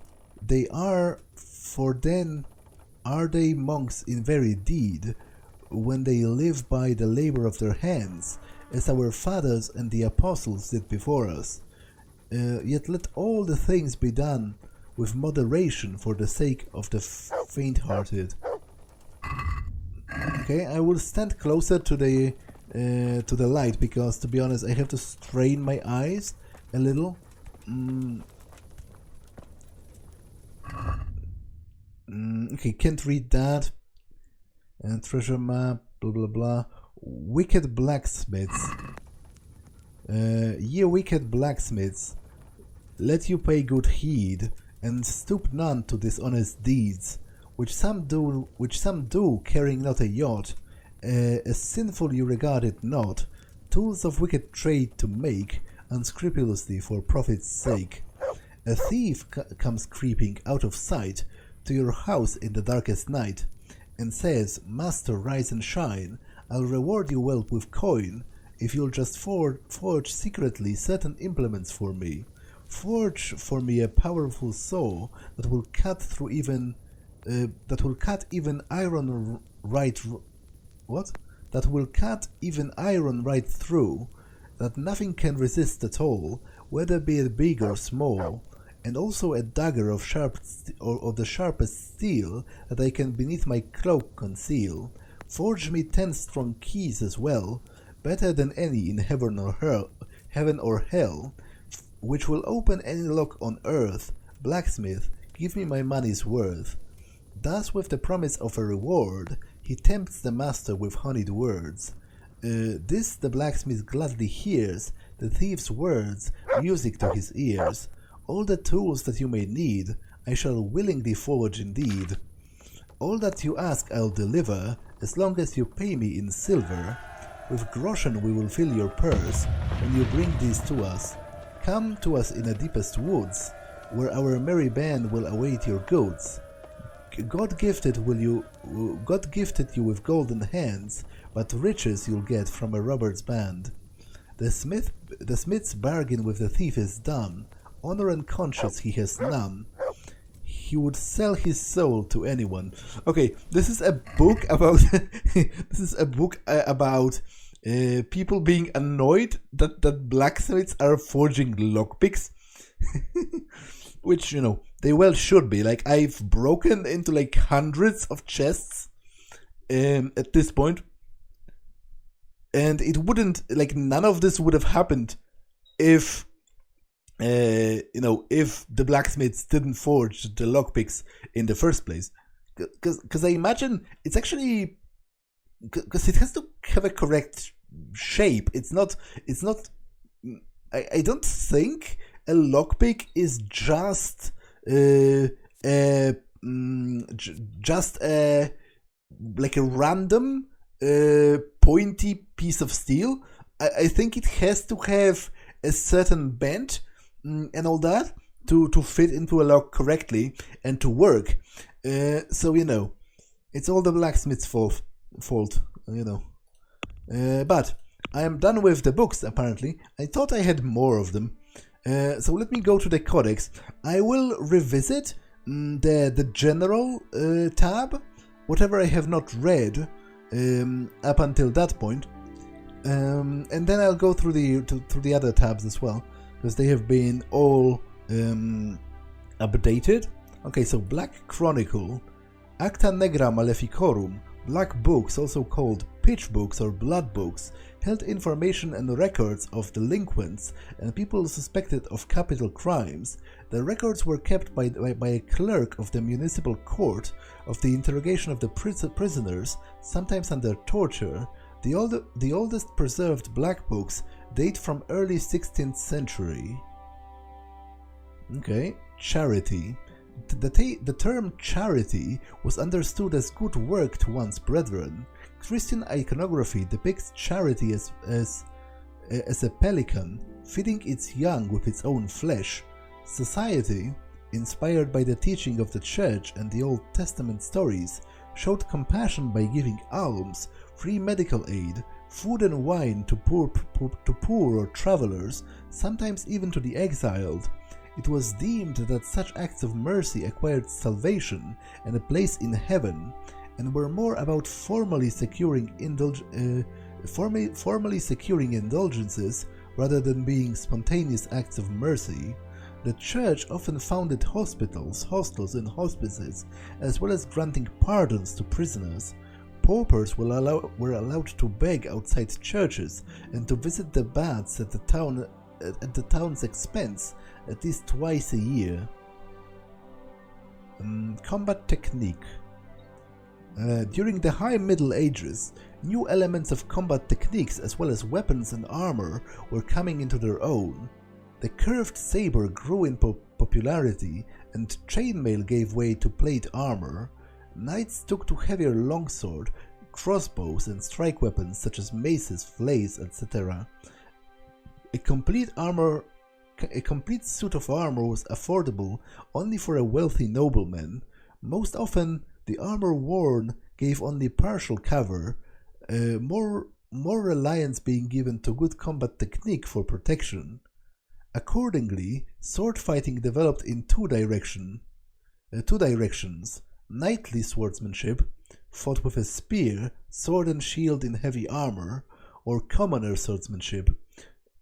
then are they monks in very deed, when they live by the labor of their hands, as our fathers and the apostles did before us. Yet let all the things be done with moderation for the sake of the faint-hearted. Okay, I will stand closer to the light, because to be honest I have to strain my eyes a little. Okay, can't read that. Treasure map, blah blah blah. Wicked blacksmiths. Ye wicked blacksmiths, let you pay good heed, and stoop none to dishonest deeds, which some do, carrying not a yacht, as sinful you regard it not, tools of wicked trade to make, unscrupulously for profit's sake. A thief comes creeping out of sight to your house in the darkest night, and says, Master, rise and shine, I'll reward you well with coin, if you'll just forge secretly certain implements for me. Forge for me a powerful saw that will cut even iron right through, that nothing can resist at all, whether be it big or small, and also a dagger of the sharpest steel that I can beneath my cloak conceal. Forge me 10 strong keys as well, better than any in heaven or hell, which will open any lock on earth. Blacksmith, give me my money's worth. Thus, with the promise of a reward, he tempts the master with honeyed words. This the blacksmith gladly hears, the thief's words, music to his ears. All the tools that you may need, I shall willingly forge indeed. All that you ask I'll deliver, as long as you pay me in silver. With groschen we will fill your purse, when you bring these to us. Come to us in the deepest woods, where our merry band will await your goods. God gifted you with golden hands, but riches you'll get from a robber's band. The smith's bargain with the thief is done, honor and conscience he has none. He would sell his soul to anyone. Okay, this is a book about people being annoyed that blacksmiths are forging lockpicks, which, you know, they well should be. Like, I've broken into like hundreds of chests at this point, and it wouldn't, like, none of this would have happened if if the blacksmiths didn't forge the lockpicks in the first place. Because I imagine it's actually, because it has to have a correct shape. It's not. I don't think a lockpick is just like a random pointy piece of steel. I think it has to have a certain bend and all that to fit into a lock correctly and to work. So, you know, it's all the blacksmith's fault, you know. But I am done with the books, apparently. I thought I had more of them. So let me go to the Codex. I will revisit the General tab, whatever I have not read up until that point, and then I'll go through the other tabs as well, because they have been all updated. Okay, so Black Chronicle, Acta Negra Maleficorum, Black Books, also called Pitch Books or Blood Books, held information and records of delinquents and people suspected of capital crimes. The records were kept by a clerk of the municipal court of the interrogation of the prisoners, sometimes under torture. The oldest preserved black books date from early 16th century. Okay, charity. The term charity was understood as good work to one's brethren. Christian iconography depicts charity as a pelican feeding its young with its own flesh. Society, inspired by the teaching of the Church and the Old Testament stories, showed compassion by giving alms, free medical aid, food and wine to poor or travelers, sometimes even to the exiled. It was deemed that such acts of mercy acquired salvation and a place in heaven, and were more about formally securing indulgences rather than being spontaneous acts of mercy. The Church often founded hospitals, hostels, and hospices, as well as granting pardons to prisoners. Paupers were allowed to beg outside churches and to visit the baths at the town's expense at least twice a year. Combat technique. During the High Middle Ages, new elements of combat techniques as well as weapons and armor were coming into their own. The curved saber grew in popularity, and chainmail gave way to plate armor. Knights took to heavier longsword, crossbows, and strike weapons such as maces, flails, etc. A complete suit of armor was affordable only for a wealthy nobleman. Most often, the armor worn gave only partial cover, more reliance being given to good combat technique for protection. Accordingly, sword fighting developed in two directions. Knightly swordsmanship, fought with a spear, sword and shield in heavy armor, or commoner swordsmanship,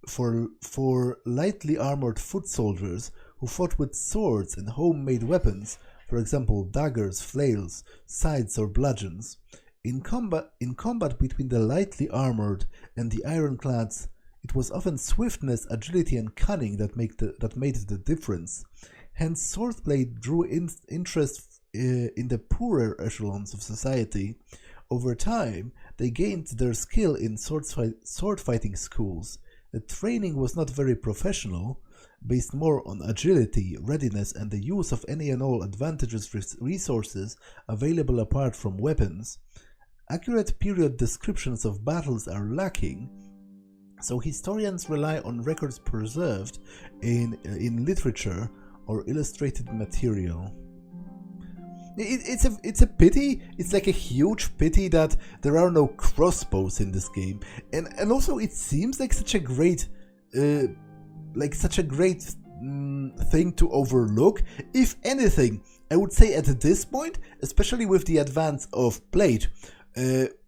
for lightly armored foot soldiers who fought with swords and homemade weapons, for example daggers, flails, scythes, or bludgeons. In combat between the lightly armored and the ironclads, it was often swiftness, agility, and cunning that made the difference. Hence, swordplay drew interest in the poorer echelons of society. Over time, they gained their skill in sword fighting schools. The training was not very professional, based more on agility, readiness, and the use of any and all advantageous resources available apart from weapons. Accurate period descriptions of battles are lacking, so historians rely on records preserved in literature or illustrated material. It's a pity. It's like a huge pity that there are no crossbows in this game, and also it seems like such a great thing to overlook. If anything, I would say at this point, especially with the advance of plate,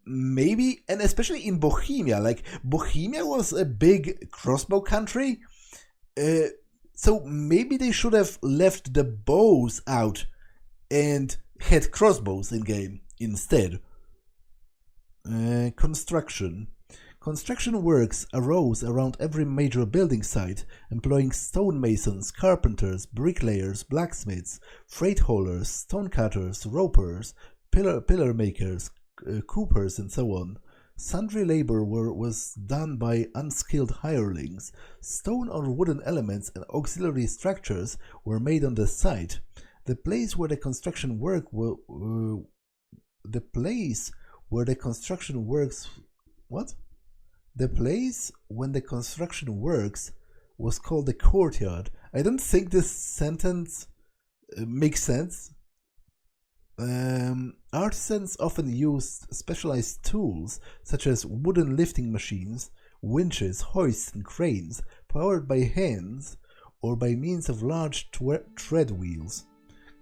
maybe, and especially in Bohemia, like Bohemia was a big crossbow country, so maybe they should have left the bows out and had crossbows in game instead. Construction works arose around every major building site, employing stonemasons, carpenters, bricklayers, blacksmiths, freight haulers, stonecutters, ropers, pillar makers, coopers, and so on. Sundry labor was done by unskilled hirelings. Stone or wooden elements and auxiliary structures were made on the site. The place where the construction works was called the courtyard. I don't think this sentence makes sense. Artisans often used specialized tools such as wooden lifting machines, winches, hoists, and cranes powered by hands, or by means of large tread wheels.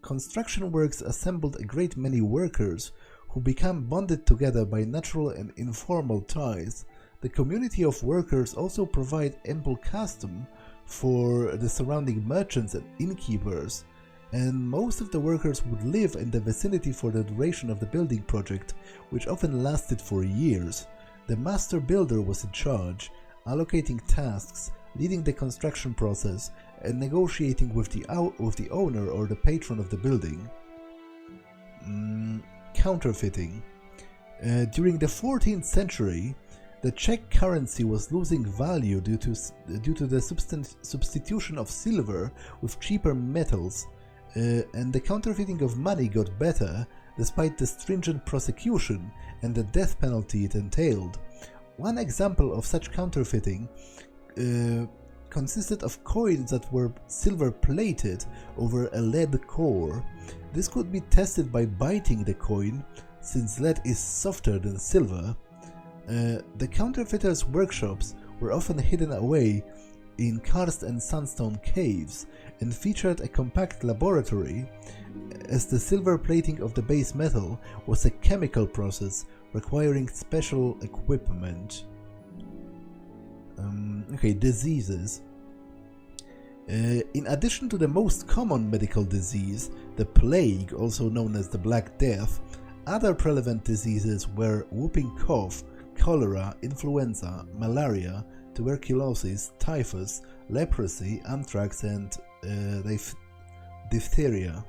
Construction works assembled a great many workers who become bonded together by natural and informal ties. The community of workers also provide ample custom for the surrounding merchants and innkeepers, and most of the workers would live in the vicinity for the duration of the building project, which often lasted for years. The master builder was in charge, allocating tasks, leading the construction process, and negotiating with the owner or the patron of the building. Counterfeiting. During the 14th century, the Czech currency was losing value due to the substitution of silver with cheaper metals, and the counterfeiting of money got better despite the stringent prosecution and the death penalty it entailed. One example of such counterfeiting consisted of coins that were silver-plated over a lead core. This could be tested by biting the coin, since lead is softer than silver. The counterfeiters' workshops were often hidden away in karst and sandstone caves and featured a compact laboratory, as the silver plating of the base metal was a chemical process requiring special equipment. Diseases. In addition to the most common medical disease, the plague, also known as the Black Death, other prevalent diseases were whooping cough, cholera, influenza, malaria, tuberculosis, typhus, leprosy, anthrax, and diphtheria.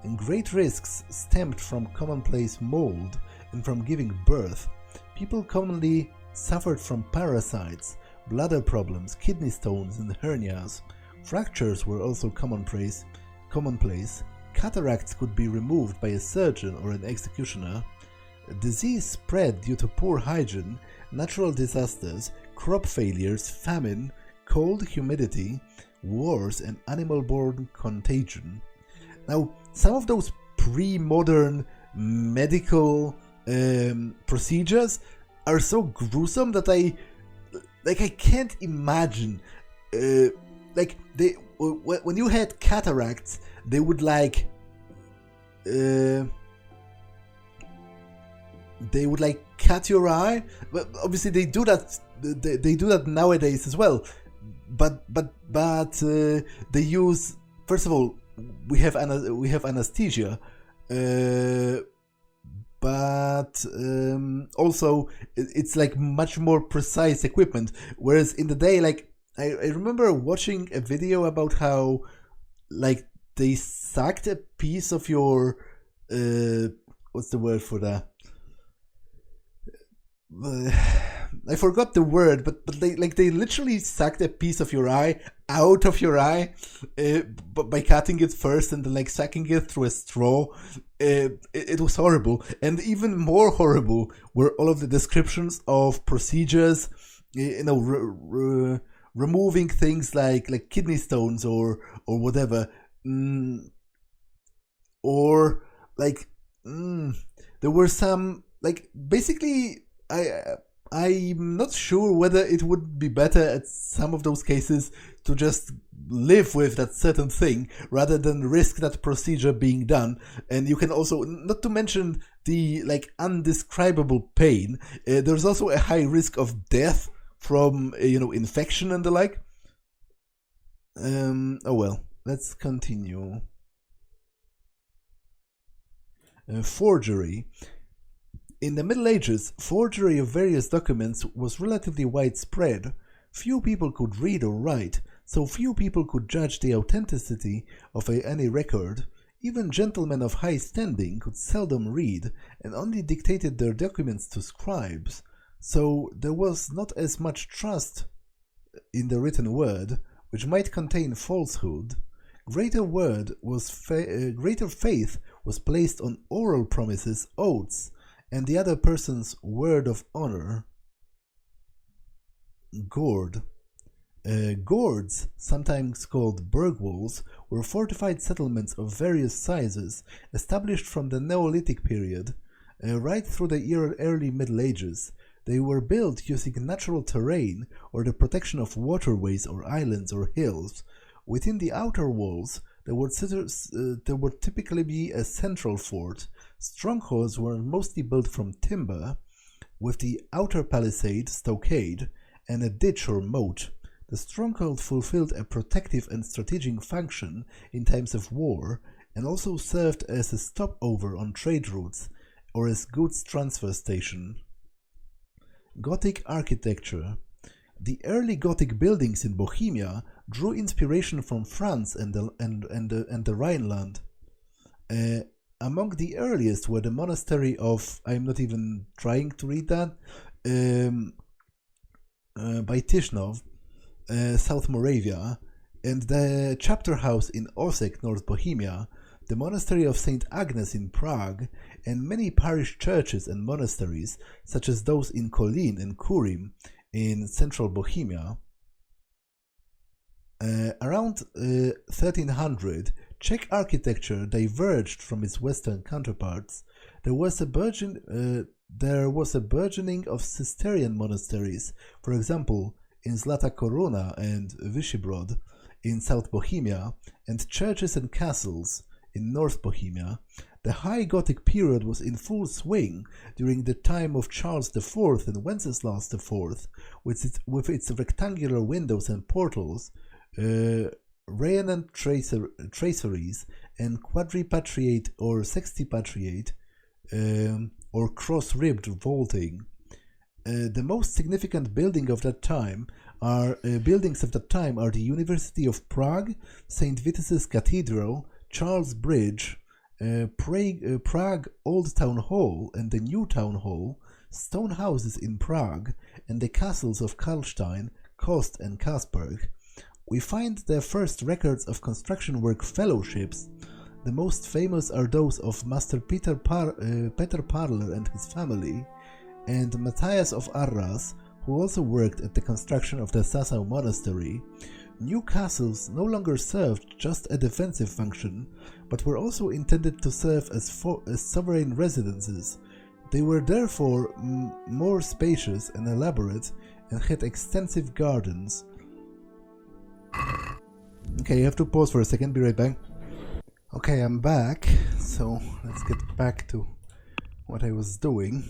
And great risks stemmed from commonplace mold and from giving birth. People commonly suffered from parasites, bladder problems, kidney stones, and hernias. Fractures were also commonplace. Cataracts could be removed by a surgeon or an executioner. Disease spread due to poor hygiene, natural disasters, crop failures, famine, cold, humidity, wars, and animal-borne contagion. Now, some of those pre-modern medical procedures are so gruesome that I can't imagine. When you had cataracts, they would cut your eye. But obviously they do that. They do that nowadays as well. But they use, first of all, we have anesthesia, but also it's like much more precise equipment. Whereas in the day, I remember watching a video about how they sucked a piece of your what's the word for that? I forgot the word, but they literally sucked a piece of your eye out of your eye, by cutting it first and then sucking it through a straw. It was horrible, and even more horrible were all of the descriptions of procedures, removing things like kidney stones or whatever, there were some basically. I'm not sure whether it would be better at some of those cases to just live with that certain thing rather than risk that procedure being done. And you can also, not to mention the undescribable pain, there's also a high risk of death from infection and the like. Oh well, let's continue. Forgery. In the Middle Ages, forgery of various documents was relatively widespread. Few people could read or write, so few people could judge the authenticity of any record. Even gentlemen of high standing could seldom read, and only dictated their documents to scribes, so there was not as much trust in the written word, which might contain falsehood. Greater faith was placed on oral promises, oaths, and the other person's word of honor. Gord. Gords, sometimes called burg walls, were fortified settlements of various sizes, established from the Neolithic period, right through the early Middle Ages. They were built using natural terrain or the protection of waterways or islands or hills. Within the outer walls, there would typically be a central fort. Strongholds were mostly built from timber, with the outer palisade, stockade, and a ditch or moat. The stronghold fulfilled a protective and strategic function in times of war, and also served as a stopover on trade routes or as goods transfer station. Gothic architecture. The early Gothic buildings in Bohemia drew inspiration from France and the Rhineland. Among the earliest were the monastery of, I'm not even trying to read that, by Tishnov, South Moravia, and the chapter house in Osek, North Bohemia, the monastery of St. Agnes in Prague, and many parish churches and monasteries, such as those in Kolín and Kurim in central Bohemia. Around 1300, Czech architecture diverged from its Western counterparts. There was a burgeoning of Cistercian monasteries, for example, in Zlata Koruna and Vyšehrad in South Bohemia, and churches and castles in North Bohemia. The High Gothic period was in full swing during the time of Charles IV and Wenceslas IV, with its rectangular windows and portals, reanent traceries, and quadripatriate or sextipatriate or cross-ribbed vaulting. The most significant buildings of that time are the University of Prague, St. Vitus's Cathedral, Charles Bridge, Prague Old Town Hall and the New Town Hall, stone houses in Prague, and the castles of Karlstein, Kost and Kasperg. We find the first records of construction work fellowships. The most famous are those of Master Peter Parler and his family, and Matthias of Arras, who also worked at the construction of the Sasau monastery. New castles no longer served just a defensive function, but were also intended to serve as sovereign residences. They were therefore more spacious and elaborate and had extensive gardens. Okay, I have to pause for a second, be right back. Okay, I'm back, so let's get back to what I was doing.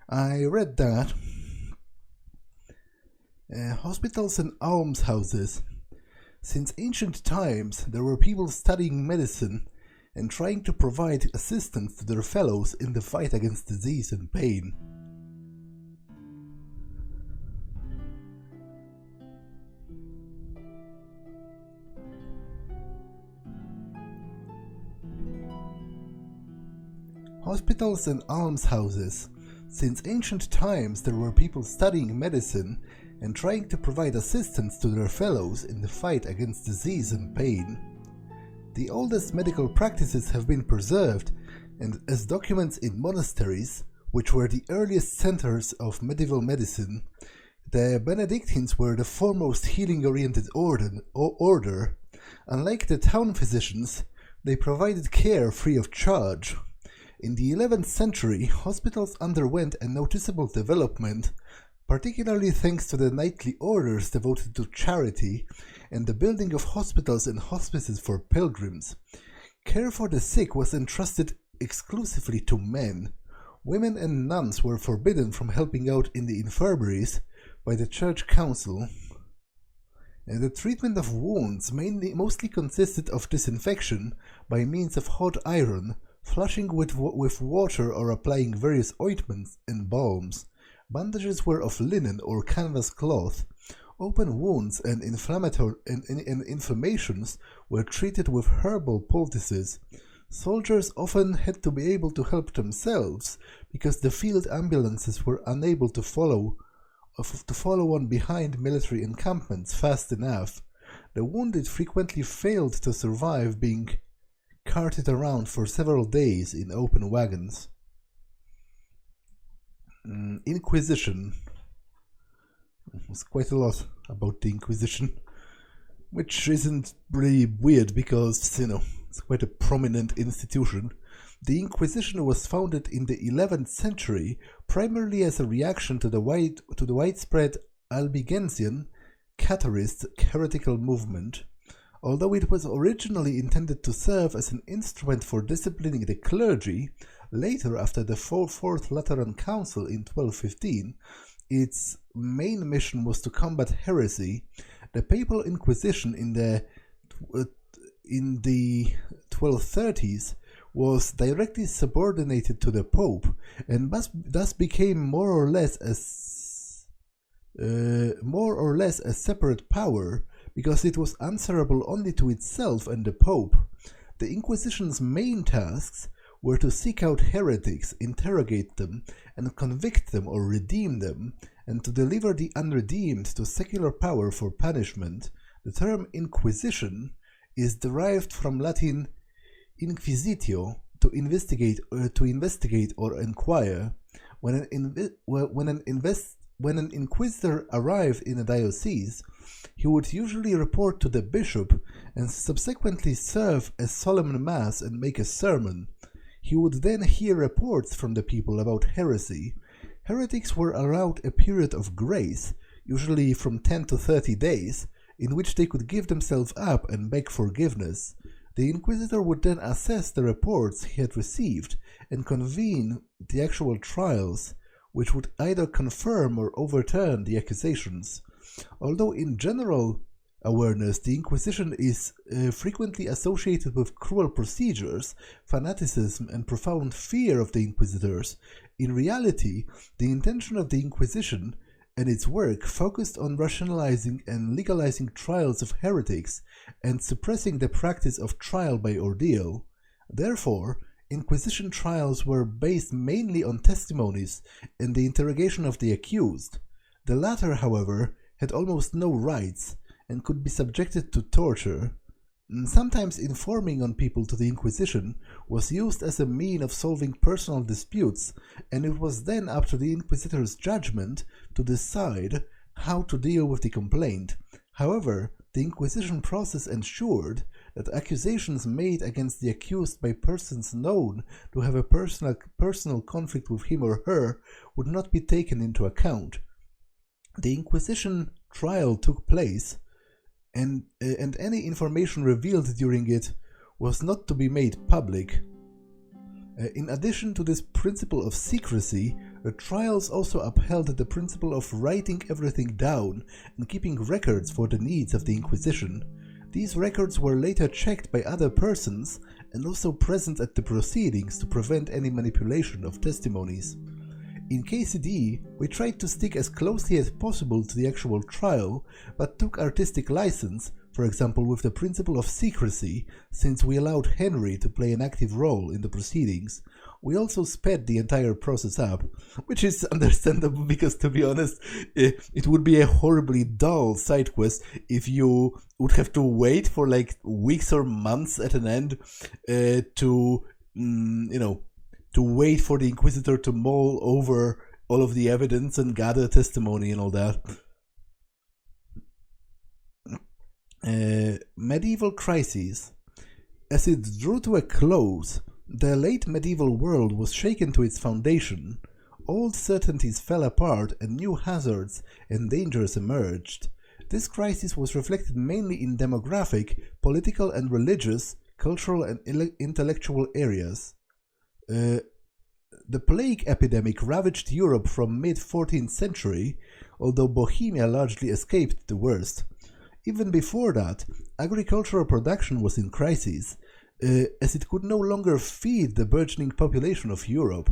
I read that hospitals and almshouses. Since ancient times, there were people studying medicine and trying to provide assistance to their fellows in the fight against disease and pain. Hospitals and almshouses. Since ancient times, there were people studying medicine and trying to provide assistance to their fellows in the fight against disease and pain. The oldest medical practices have been preserved and as documents in monasteries, which were the earliest centers of medieval medicine. The Benedictines were the foremost healing-oriented order. Unlike the town physicians, they provided care free of charge. In the 11th century, hospitals underwent a noticeable development, particularly thanks to the knightly orders devoted to charity and the building of hospitals and hospices for pilgrims. Care for the sick was entrusted exclusively to men. Women and nuns were forbidden from helping out in the infirmaries by the church council. And the treatment of wounds mostly consisted of disinfection by means of hot iron, flushing with water or applying various ointments and balms. Bandages were of linen or canvas cloth. Open wounds and inflammations were treated with herbal poultices. Soldiers often had to be able to help themselves because the field ambulances were unable to follow on behind military encampments fast enough. The wounded frequently failed to survive being carted around for several days in open wagons. Inquisition. There's quite a lot about the Inquisition, which isn't really weird because, it's quite a prominent institution. The Inquisition was founded in the 11th century primarily as a reaction to the widespread Albigensian Catarist heretical movement. Although it was originally intended to serve as an instrument for disciplining the clergy, later, after the Fourth Lateran Council in 1215, its main mission was to combat heresy. The Papal Inquisition in the 1230s was directly subordinated to the Pope, and thus became more or less a separate power, because it was answerable only to itself and the Pope. The Inquisition's main tasks were to seek out heretics, interrogate them, and convict them or redeem them, and to deliver the unredeemed to secular power for punishment. The term Inquisition is derived from Latin inquisitio, to investigate or inquire. When an inquisitor arrived in a diocese, he would usually report to the bishop and subsequently serve a solemn mass and make a sermon. He would then hear reports from the people about heresy. Heretics were allowed a period of grace, usually from 10 to 30 days, in which they could give themselves up and beg forgiveness. The inquisitor would then assess the reports he had received and convene the actual trials, which would either confirm or overturn the accusations. Although in general awareness the Inquisition is frequently associated with cruel procedures, fanaticism, and profound fear of the inquisitors, in reality the intention of the Inquisition and its work focused on rationalizing and legalizing trials of heretics and suppressing the practice of trial by ordeal. Therefore, Inquisition trials were based mainly on testimonies and the interrogation of the accused. The latter, however, had almost no rights and could be subjected to torture. Sometimes informing on people to the Inquisition was used as a mean of solving personal disputes, and it was then up to the Inquisitor's judgment to decide how to deal with the complaint. However, the Inquisition process ensured that accusations made against the accused by persons known to have a personal conflict with him or her would not be taken into account. The Inquisition trial took place, and any information revealed during it was not to be made public. In addition to this principle of secrecy, the trials also upheld the principle of writing everything down and keeping records for the needs of the Inquisition. These records were later checked by other persons and also present at the proceedings to prevent any manipulation of testimonies. In KCD, we tried to stick as closely as possible to the actual trial, but took artistic license, for example with the principle of secrecy, since we allowed Henry to play an active role in the proceedings. We also sped the entire process up, which is understandable because, to be honest, it would be a horribly dull side quest if you would have to wait for like weeks or months at an end to wait for the Inquisitor to mull over all of the evidence and gather testimony and all that. Medieval crises. As it drew to a close, the late medieval world was shaken to its foundation. Old certainties fell apart and new hazards and dangers emerged. This crisis was reflected mainly in demographic, political and religious, cultural and intellectual areas. The plague epidemic ravaged Europe from mid-14th century, although Bohemia largely escaped the worst. Even before that, agricultural production was in crisis, as it could no longer feed the burgeoning population of Europe.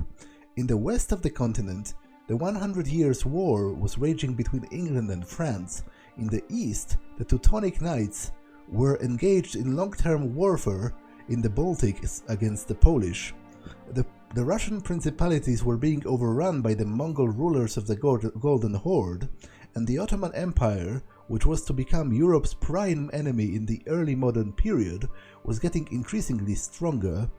In the west of the continent, the 100 Years' War was raging between England and France. In the east, the Teutonic Knights were engaged in long-term warfare in the Baltic against the Polish. The Russian principalities were being overrun by the Mongol rulers of the Golden Horde, and the Ottoman Empire, which was to become Europe's prime enemy in the early modern period, was getting increasingly stronger.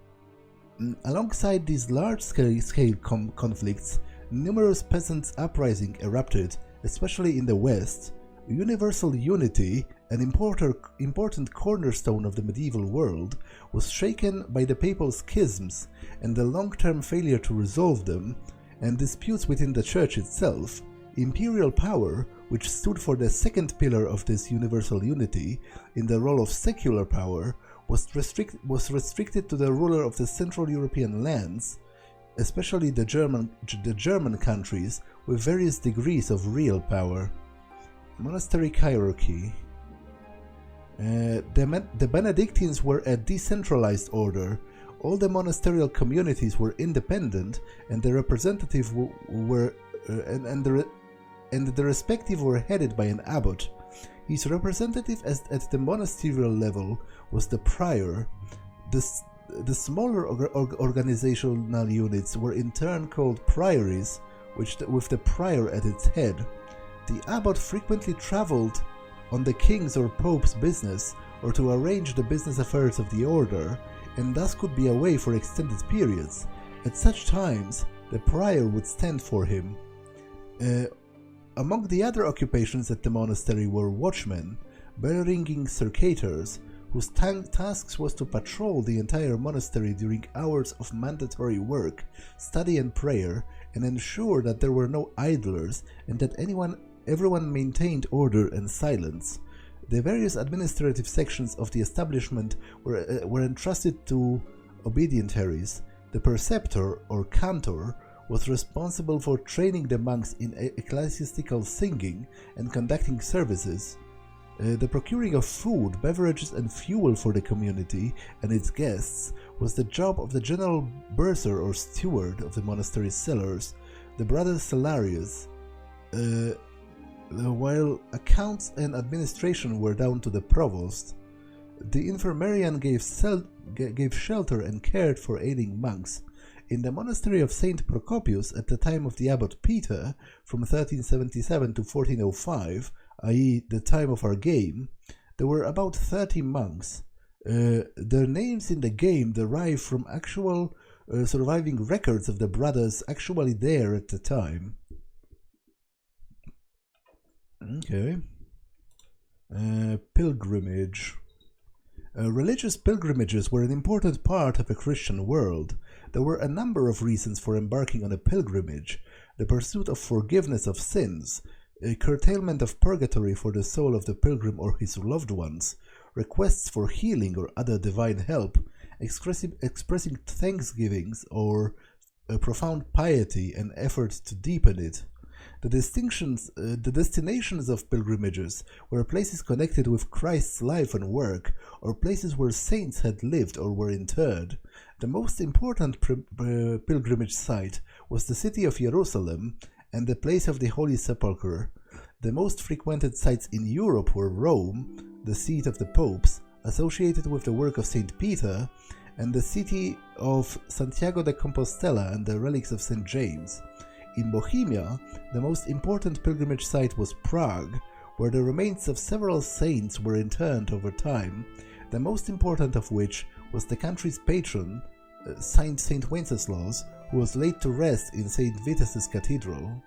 Alongside these large-scale conflicts, numerous peasants' uprisings erupted, especially in the West. Universal unity, an important cornerstone of the medieval world, was shaken by the papal schisms and the long-term failure to resolve them, and disputes within the church itself. Imperial power, which stood for the second pillar of this universal unity in the role of secular power, was restricted to the ruler of the Central European lands, especially the German countries, with various degrees of real power. Monastery hierarchy. The Benedictines were a decentralized order. All the monasterial communities were independent, and the representatives were the respective were headed by an abbot. His representative at the monasterial level was the prior. The smaller organizational units were in turn called priories, with the prior at its head. The abbot frequently traveled on the king's or pope's business, or to arrange the business affairs of the order, and thus could be away for extended periods. At such times, the prior would stand for him. Among the other occupations at the monastery were watchmen, bell-ringing circators, whose tasks was to patrol the entire monastery during hours of mandatory work, study and prayer, and ensure that there were no idlers and that everyone maintained order and silence. The various administrative sections of the establishment were entrusted to obedientaries. The preceptor, or cantor, was responsible for training the monks in ecclesiastical singing and conducting services. The procuring of food, beverages and fuel for the community and its guests was the job of the general bursar or steward of the monastery's cellars, the brothers Salarius, while accounts and administration were down to the provost. The infirmarian gave shelter and cared for ailing monks. In the monastery of Saint Procopius at the time of the abbot Peter, from 1377 to 1405, i.e. the time of our game, there were about 30 monks. Their names in the game derive from actual surviving records of the brothers actually there at the time. Okay. Pilgrimage. Religious pilgrimages were an important part of the Christian world. There were a number of reasons for embarking on a pilgrimage: the pursuit of forgiveness of sins, a curtailment of purgatory for the soul of the pilgrim or his loved ones, requests for healing or other divine help, expressing thanksgivings or a profound piety and effort to deepen it. The destinations of pilgrimages were places connected with Christ's life and work, or places where saints had lived or were interred. The most important pilgrimage site was the city of Jerusalem and the place of the Holy Sepulchre. The most frequented sites in Europe were Rome, the seat of the popes, associated with the work of St. Peter, and the city of Santiago de Compostela and the relics of St. James. In Bohemia, the most important pilgrimage site was Prague, where the remains of several saints were interred over time, the most important of which was the country's patron, Saint Wenceslas, who was laid to rest in St. Vitus's Cathedral.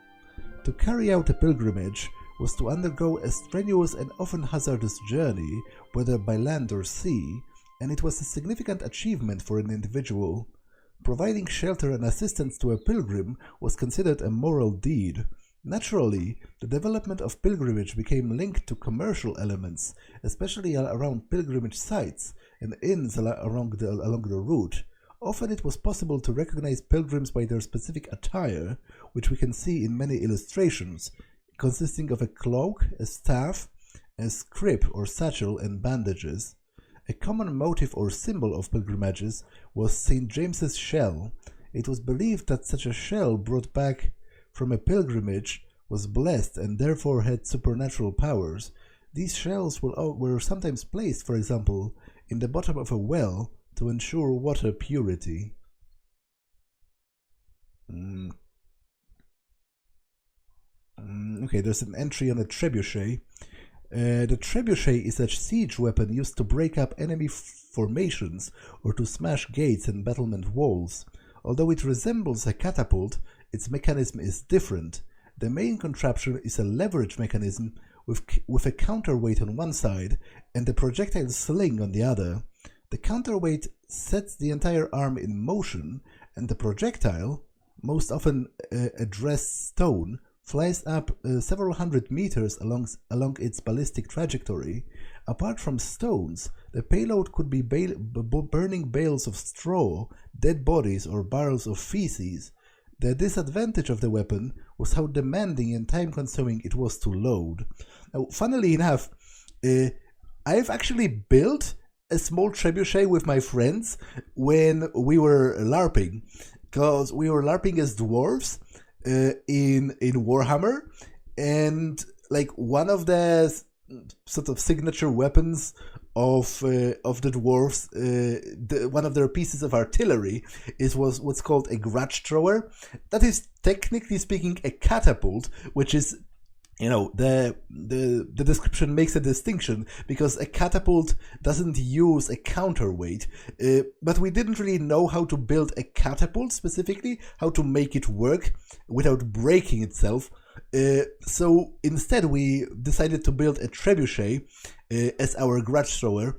To carry out a pilgrimage was to undergo a strenuous and often hazardous journey, whether by land or sea, and it was a significant achievement for an individual. Providing shelter and assistance to a pilgrim was considered a moral deed. Naturally, the development of pilgrimage became linked to commercial elements, especially around pilgrimage sites and inns along the route. Often it was possible to recognize pilgrims by their specific attire, which we can see in many illustrations, consisting of a cloak, a staff, a scrip or satchel, and bandages. A common motive or symbol of pilgrimages was St. James's shell. It was believed that such a shell brought back from a pilgrimage was blessed and therefore had supernatural powers. These shells were sometimes placed, for example, in the bottom of a well to ensure water purity. Okay, there's an entry on a trebuchet. The trebuchet is a siege weapon used to break up enemy formations or to smash gates and battlement walls. Although it resembles a catapult, its mechanism is different. The main contraption is a leverage mechanism with a counterweight on one side and a projectile sling on the other. The counterweight sets the entire arm in motion, and the projectile, most often a dressed stone, flies up several hundred meters along its ballistic trajectory. Apart from stones, the payload could be burning bales of straw, dead bodies, or barrels of feces. The disadvantage of the weapon was how demanding and time-consuming it was to load. Now, funnily enough, I've actually built a small trebuchet with my friends when we were LARPing, because we were LARPing as dwarves in Warhammer, and like one of the sort of signature weapons of the dwarves, one of their pieces of artillery was what's called a grudge thrower. That is technically speaking a catapult, which is, you know, the description makes a distinction because a catapult doesn't use a counterweight, but we didn't really know how to build a catapult specifically, how to make it work without breaking itself. So instead we decided to build a trebuchet as our grudge thrower,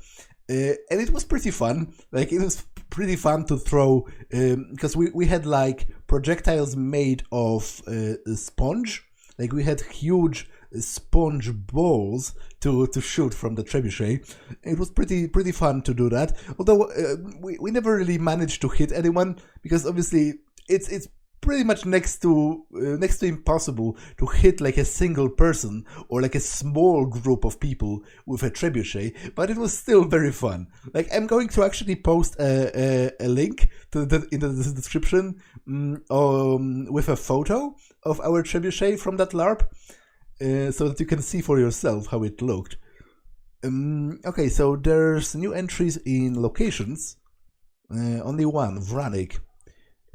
and it was pretty fun. Like, it was pretty fun to throw, because we had like projectiles made of sponge. Like, we had huge sponge balls to shoot from the trebuchet. It was pretty fun to do that. Although we never really managed to hit anyone, because obviously it's pretty much next to impossible to hit like a single person or like a small group of people with a trebuchet. But it was still very fun. Like, I'm going to actually post a link in the description with a photo of our trebuchet from that LARP, so that you can see for yourself how it looked. Okay, so there's new entries in locations. Only one, Vranik.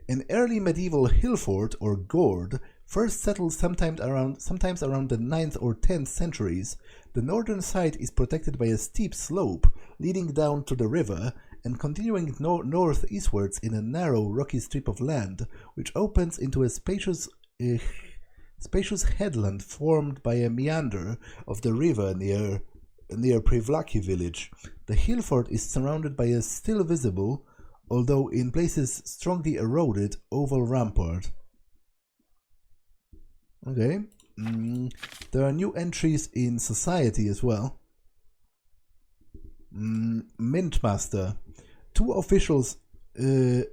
An early medieval hill fort or gourd, first settled sometimes around the 9th or 10th centuries. The northern side is protected by a steep slope leading down to the river and continuing northeastwards in a narrow rocky strip of land, which opens into a spacious headland formed by a meander of the river near Privlaki village. The hill fort is surrounded by a still visible, although in places strongly eroded, oval rampart. Okay. There are new entries in society as well. Mintmaster. Two officials in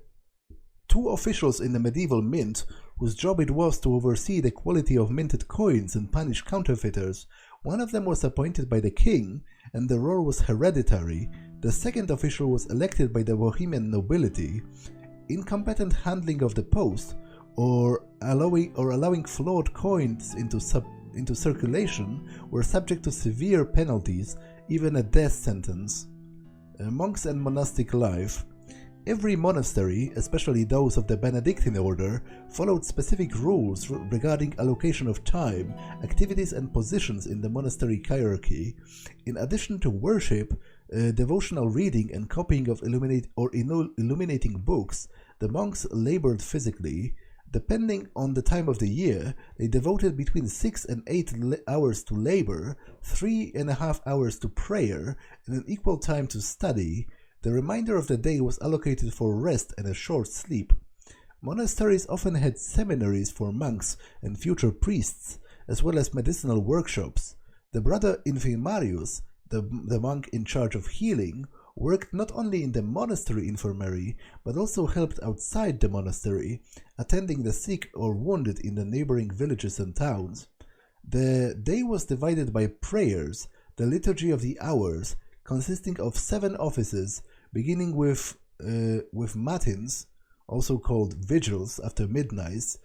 the medieval mint, whose job it was to oversee the quality of minted coins and punish counterfeiters. One of them was appointed by the king, and the role was hereditary. The second official was elected by the Bohemian nobility. Incompetent handling of the post, or allowing flawed coins into circulation, were subject to severe penalties, even a death sentence. Monks and monastic life. Every monastery, especially those of the Benedictine order, followed specific rules regarding allocation of time, activities and positions in the monastery hierarchy. In addition to worship, devotional reading and copying of illuminating books, the monks labored physically. Depending on the time of the year, they devoted between 6 and 8 hours to labor, 3.5 hours to prayer, and an equal time to study. The remainder of the day was allocated for rest and a short sleep. Monasteries often had seminaries for monks and future priests, as well as medicinal workshops. The brother Infirmarius, the monk in charge of healing, worked not only in the monastery infirmary, but also helped outside the monastery, attending the sick or wounded in the neighboring villages and towns. The day was divided by prayers, the liturgy of the hours, consisting of 7 offices, beginning with matins, also called vigils after midnight.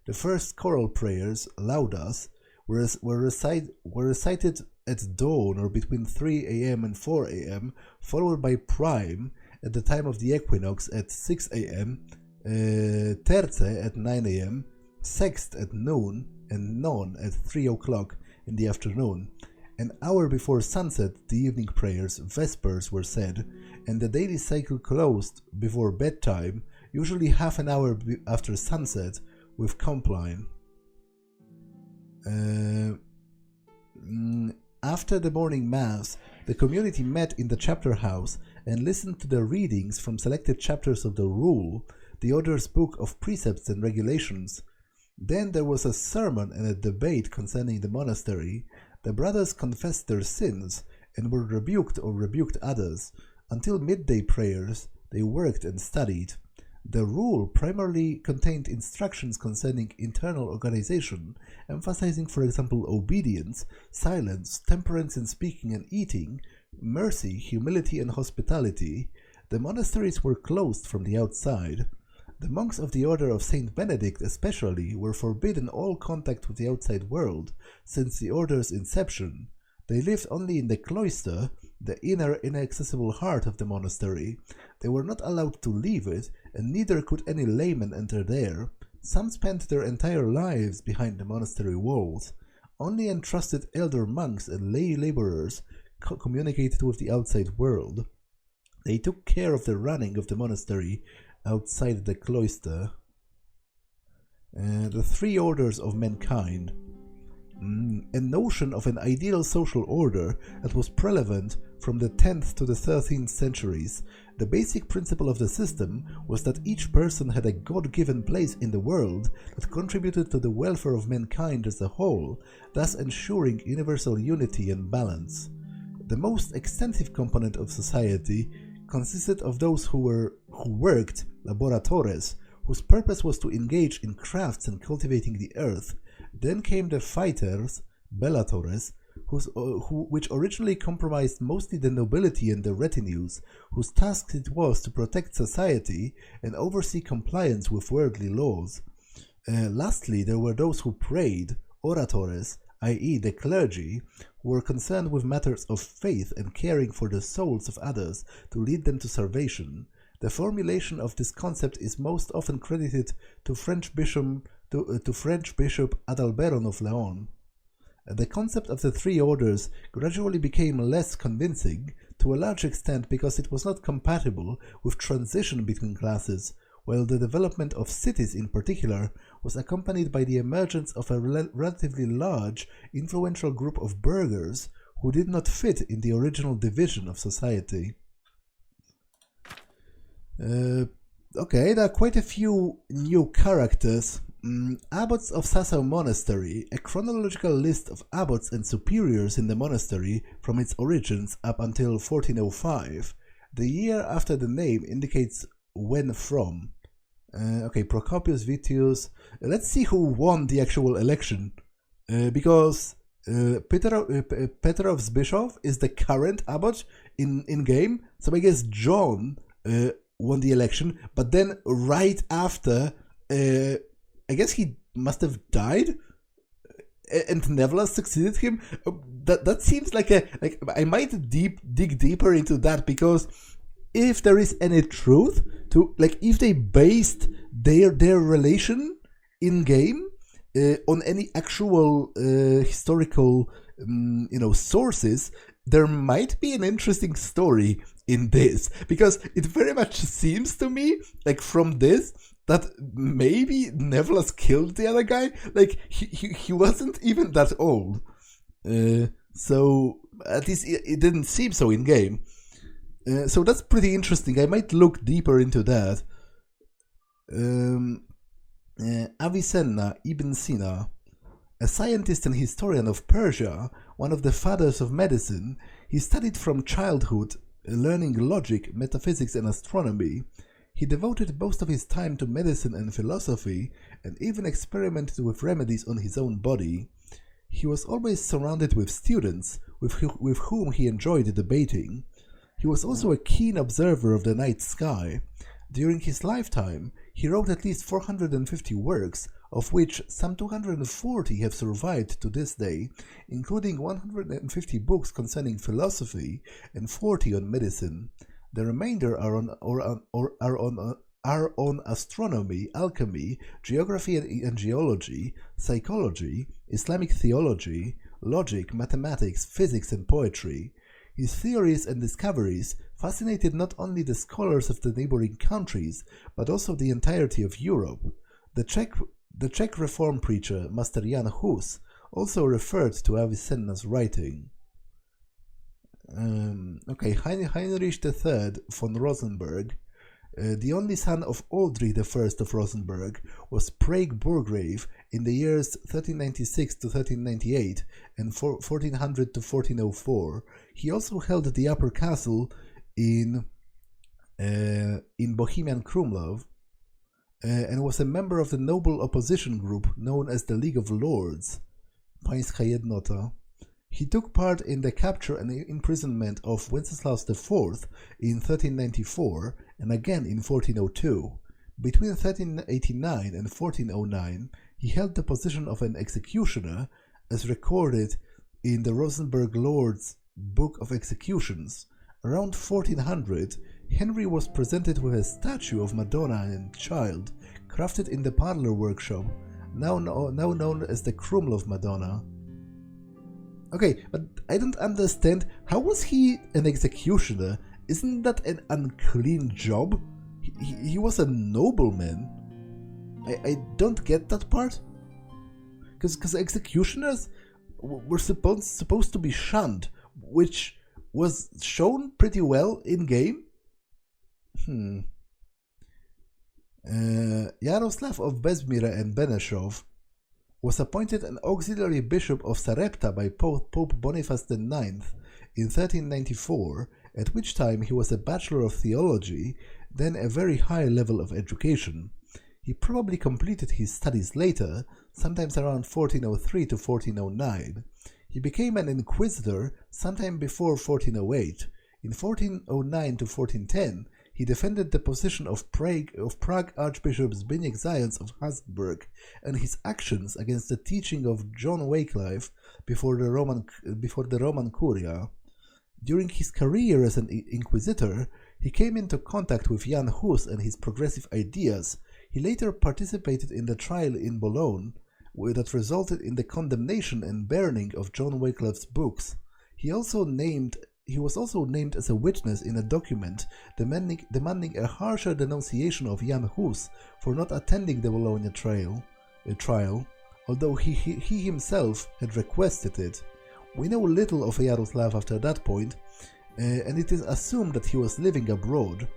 The first choral prayers, laudas, were recited at dawn or between 3 a.m. and 4 a.m., followed by prime at the time of the equinox at 6 a.m., terce at 9 a.m., sext at noon, and non at 3 o'clock in the afternoon. An hour before sunset, the evening prayers, vespers, were said, and the daily cycle closed before bedtime, usually half an hour after sunset, with compline. After the morning mass, the community met in the chapter house and listened to the readings from selected chapters of the Rule, the order's book of precepts and regulations. Then there was a sermon and a debate concerning the monastery. The brothers confessed their sins and were rebuked or rebuked others. Until midday prayers, they worked and studied. The rule primarily contained instructions concerning internal organization, emphasizing, for example, obedience, silence, temperance in speaking and eating, mercy, humility, and hospitality. The monasteries were closed from the outside. The monks of the order of Saint Benedict especially were forbidden all contact with the outside world since the order's inception. They lived only in the cloister, the inner, inaccessible heart of the monastery. They were not allowed to leave it, and neither could any layman enter there. Some spent their entire lives behind the monastery walls. Only entrusted elder monks and lay laborers communicated with the outside world. They took care of the running of the monastery outside the cloister. The three orders of mankind. A notion of an ideal social order that was prevalent from the 10th to the 13th centuries. The basic principle of the system was that each person had a God-given place in the world that contributed to the welfare of mankind as a whole, thus ensuring universal unity and balance. The most extensive component of society consisted of those who worked, laboratores, whose purpose was to engage in crafts and cultivating the earth. Then came the fighters, bellatores, which originally comprised mostly the nobility and the retinues, whose task it was to protect society and oversee compliance with worldly laws. Lastly, there were those who prayed, oratores, i.e. the clergy, who were concerned with matters of faith and caring for the souls of others to lead them to salvation. The formulation of this concept is most often credited to French Bishop Adalbert of Leon. The concept of the three orders gradually became less convincing, to a large extent because it was not compatible with transition between classes, while the development of cities in particular was accompanied by the emergence of a relatively large, influential group of burghers who did not fit in the original division of society. Okay, there are quite a few new characters. Abbots of Sasau Monastery, a chronological list of abbots and superiors in the monastery from its origins up until 1405. The year after the name indicates when from. Okay, Procopius, Vitius. Let's see who won the actual election. Because Petrov's bishop is the current abbot in game. So I guess John won the election. But then right after, I guess he must have died. And Nevlas succeeded him. That seems like I might dig deeper into that, because if there is any truth to, if they based their relation in game on any actual historical sources, there might be an interesting story in this, because it very much seems to me from this that maybe Nevlas killed the other guy. He wasn't even that old, so at least it didn't seem so in game. So that's pretty interesting. I might look deeper into that. Avicenna Ibn Sina, a scientist and historian of Persia, one of the fathers of medicine, he studied from childhood, learning logic, metaphysics, and astronomy. He devoted most of his time to medicine and philosophy, and even experimented with remedies on his own body. He was always surrounded with students, with whom he enjoyed debating. He was also a keen observer of the night sky. During his lifetime, he wrote at least 450 works, of which some 240 have survived to this day, including 150 books concerning philosophy and 40 on medicine. The remainder are on astronomy, alchemy, geography and geology, psychology, Islamic theology, logic, mathematics, physics, and poetry. His theories and discoveries fascinated not only the scholars of the neighboring countries, but also the entirety of Europe. The Czech reform preacher, Master Jan Hus, also referred to Avicenna's writing. Okay, Heinrich III von Rosenberg, the only son of Aldrich I of Rosenberg, was Prague Burgrave in the years 1396 to 1398 and 1400 to 1404. He also held the upper castle in Bohemian Krumlov and was a member of the noble opposition group known as the League of Lords, Pańska Jednota. He took part in the capture and imprisonment of Wenceslas IV in 1394 and again in 1402. Between 1389 and 1409, he held the position of an executioner, as recorded in the Rosenberg Lord's Book of Executions. Around 1400, Henry was presented with a statue of Madonna and Child, crafted in the parlor workshop, now known as the Krumlov Madonna. Okay, but I don't understand, how was he an executioner? Isn't that an unclean job? He was a nobleman. I don't get that part. Because executioners were supposed to be shunned, which was shown pretty well in game. Yaroslav of Bezmira and Benešov was appointed an auxiliary bishop of Sarepta by Pope Boniface IX in 1394, at which time he was a bachelor of theology, then a very high level of education. He probably completed his studies later, sometimes around 1403 to 1409. He became an inquisitor sometime before 1408. In 1409 to 1410, he defended the position of Prague Archbishop Zbigniew Zając of Habsburg and his actions against the teaching of John Wycliffe before the Roman Curia. During his career as an inquisitor, he came into contact with Jan Hus and his progressive ideas. He later participated in the trial in Bologna that resulted in the condemnation and burning of John Wycliffe's books. He was also named as a witness in a document demanding a harsher denunciation of Jan Hus for not attending the Bologna trial, although he himself had requested it. We know little of Yaroslav after that point, and it is assumed that he was living abroad.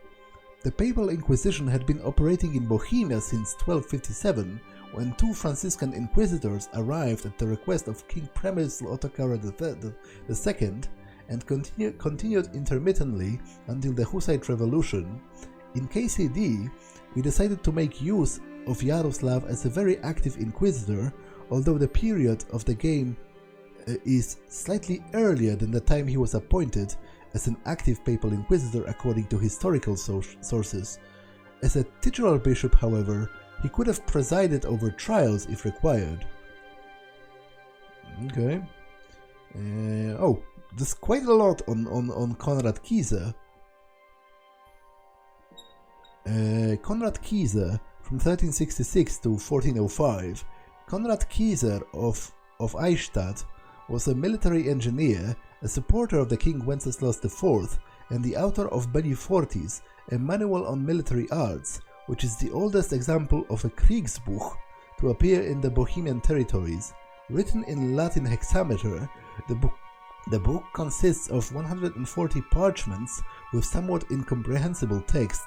The Papal Inquisition had been operating in Bohemia since 1257, when two Franciscan inquisitors arrived at the request of King Przemysl Ottokar II and continued intermittently until the Hussite Revolution. In KCD, we decided to make use of Yaroslav as a very active inquisitor, although the period of the game is slightly earlier than the time he was appointed as an active papal inquisitor according to historical sources. As a titular bishop, however, he could have presided over trials if required. Okay. There's quite a lot on Konrad Kiese. Konrad Kiese, from 1366 to 1405. Konrad Kiese of Eichstätt was a military engineer, a supporter of the King Wenceslas IV, and the author of Belli Fortis, a manual on military arts, which is the oldest example of a Kriegsbuch to appear in the Bohemian territories. Written in Latin hexameter, the book consists of 140 parchments with somewhat incomprehensible text.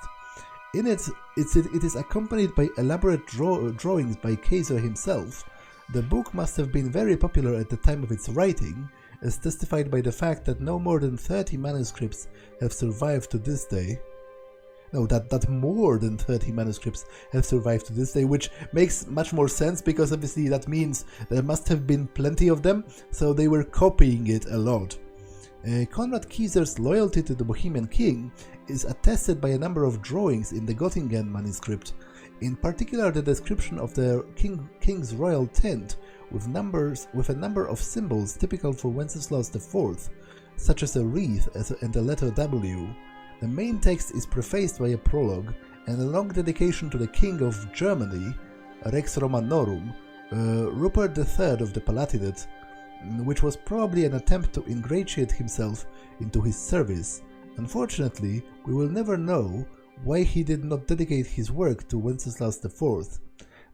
In it is accompanied by elaborate drawings by Kaiser himself. The book must have been very popular at the time of its writing, as testified by the fact that no more than 30 manuscripts have survived to this day. No, that more than 30 manuscripts have survived to this day, which makes much more sense because obviously that means there must have been plenty of them, so they were copying it a lot. Konrad Kieser's loyalty to the Bohemian king is attested by a number of drawings in the Göttingen manuscript, in particular the description of the king's royal tent with a number of symbols typical for Wenceslas IV, such as a wreath and the letter W. The main text is prefaced by a prologue and a long dedication to the King of Germany, Rex Romanorum, Rupert III of the Palatinate, which was probably an attempt to ingratiate himself into his service. Unfortunately, we will never know why he did not dedicate his work to Wenceslas IV.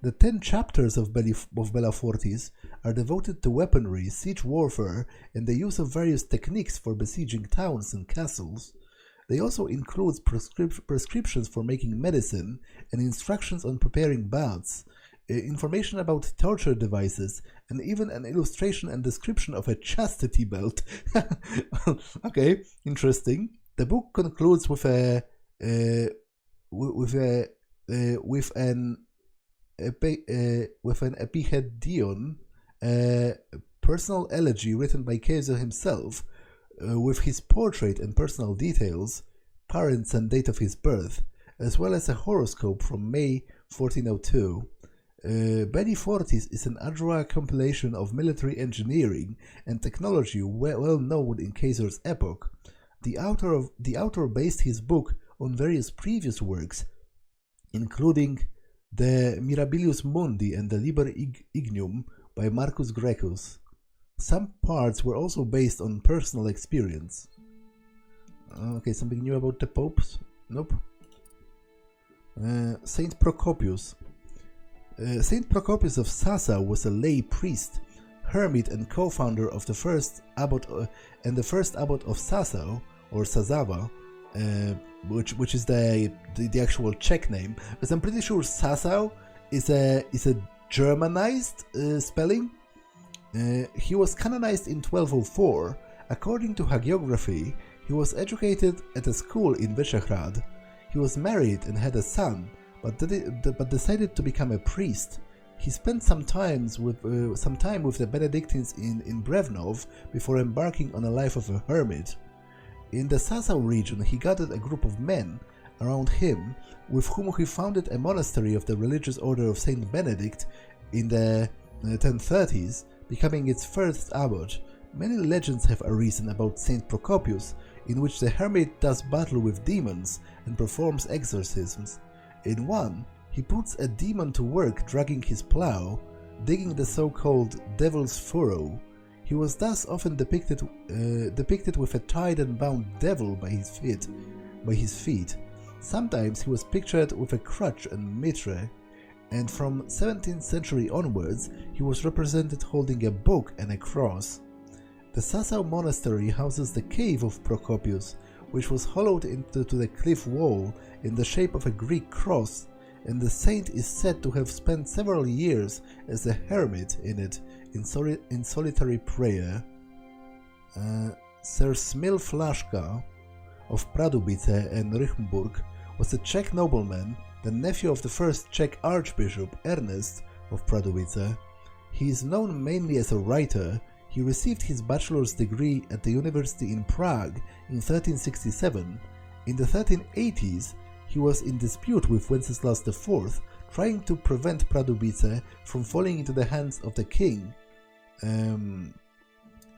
The 10 chapters of Bella Fortis are devoted to weaponry, siege warfare, and the use of various techniques for besieging towns and castles. They also include prescriptions for making medicine and instructions on preparing baths, information about torture devices, and even an illustration and description of a chastity belt. Okay, interesting. The book concludes with an epihedion, personal elegy written by Kaiser himself, with his portrait and personal details, parents and date of his birth, as well as a horoscope from May 1402. Beni Fortis is an adroit compilation of military engineering and technology well known in Kaiser's epoch. The author based his book on various previous works, including the Mirabilius Mundi and the Liber Ignum by Marcus Graecus. Some parts were also based on personal experience. Okay, something new about the popes? Nope. Saint Procopius. Saint Procopius of Sasau was a lay priest, hermit, and co-founder of the first abbot of Sasau, or Sasava, which is the actual Czech name. Because I'm pretty sure Sasau is a Germanized spelling. He was canonized in 1204. According to hagiography, he was educated at a school in Vyšehrad. He was married and had a son, but decided to become a priest. He spent some time with the Benedictines in Brevnov before embarking on a life of a hermit. In the Sasau region, he gathered a group of men around him, with whom he founded a monastery of the religious order of Saint Benedict in the 1030s, becoming its first abbot. Many legends have arisen about Saint Procopius, in which the hermit does battle with demons and performs exorcisms. In one, he puts a demon to work dragging his plough, digging the so-called Devil's Furrow. He was thus often depicted with a tied and bound devil by his feet. Sometimes he was pictured with a crutch and mitre, and from 17th century onwards he was represented holding a book and a cross. The Sasau monastery houses the cave of Procopius, which was hollowed into the cliff wall in the shape of a Greek cross, and the saint is said to have spent several years as a hermit in it, in solitary prayer. Sir Smil Flaszka of Pradubice and Rychmburg was a Czech nobleman, the nephew of the first Czech Archbishop Ernest of Pradubice. He is known mainly as a writer. He received his bachelor's degree at the university in Prague in 1367. In the 1380s, he was in dispute with Wenceslas IV, trying to prevent Pradubice from falling into the hands of the king.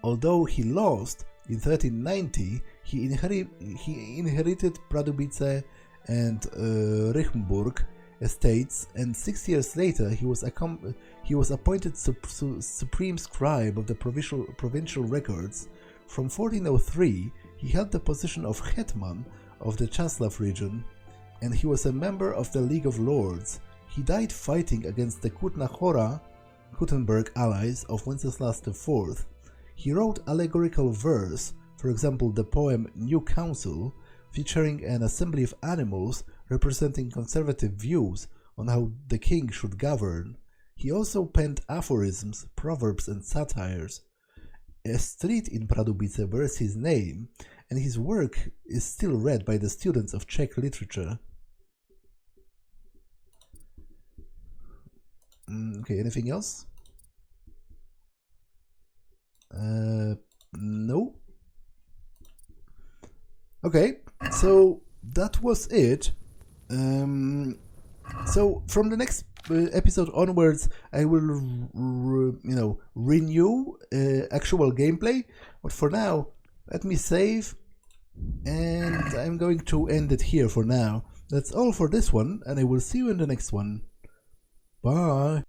Although he lost, in 1390 he inherited Pradubice and Rychmburg estates, and 6 years later he was appointed supreme scribe of the provincial records. From 1403 he held the position of hetman of the Czaslav region, and he was a member of the League of Lords. He died fighting against the Kuttenberg allies of Wenceslas IV. He wrote allegorical verse, for example the poem New Council, featuring an assembly of animals representing conservative views on how the king should govern. He also penned aphorisms, proverbs, and satires. A street in Pradubice bears his name, and his work is still read by the students of Czech literature. Okay, anything else? No. Okay, so that was it. So from the next episode onwards, I will, renew actual gameplay. But for now, let me save, and I'm going to end it here for now. That's all for this one, and I will see you in the next one. Bye.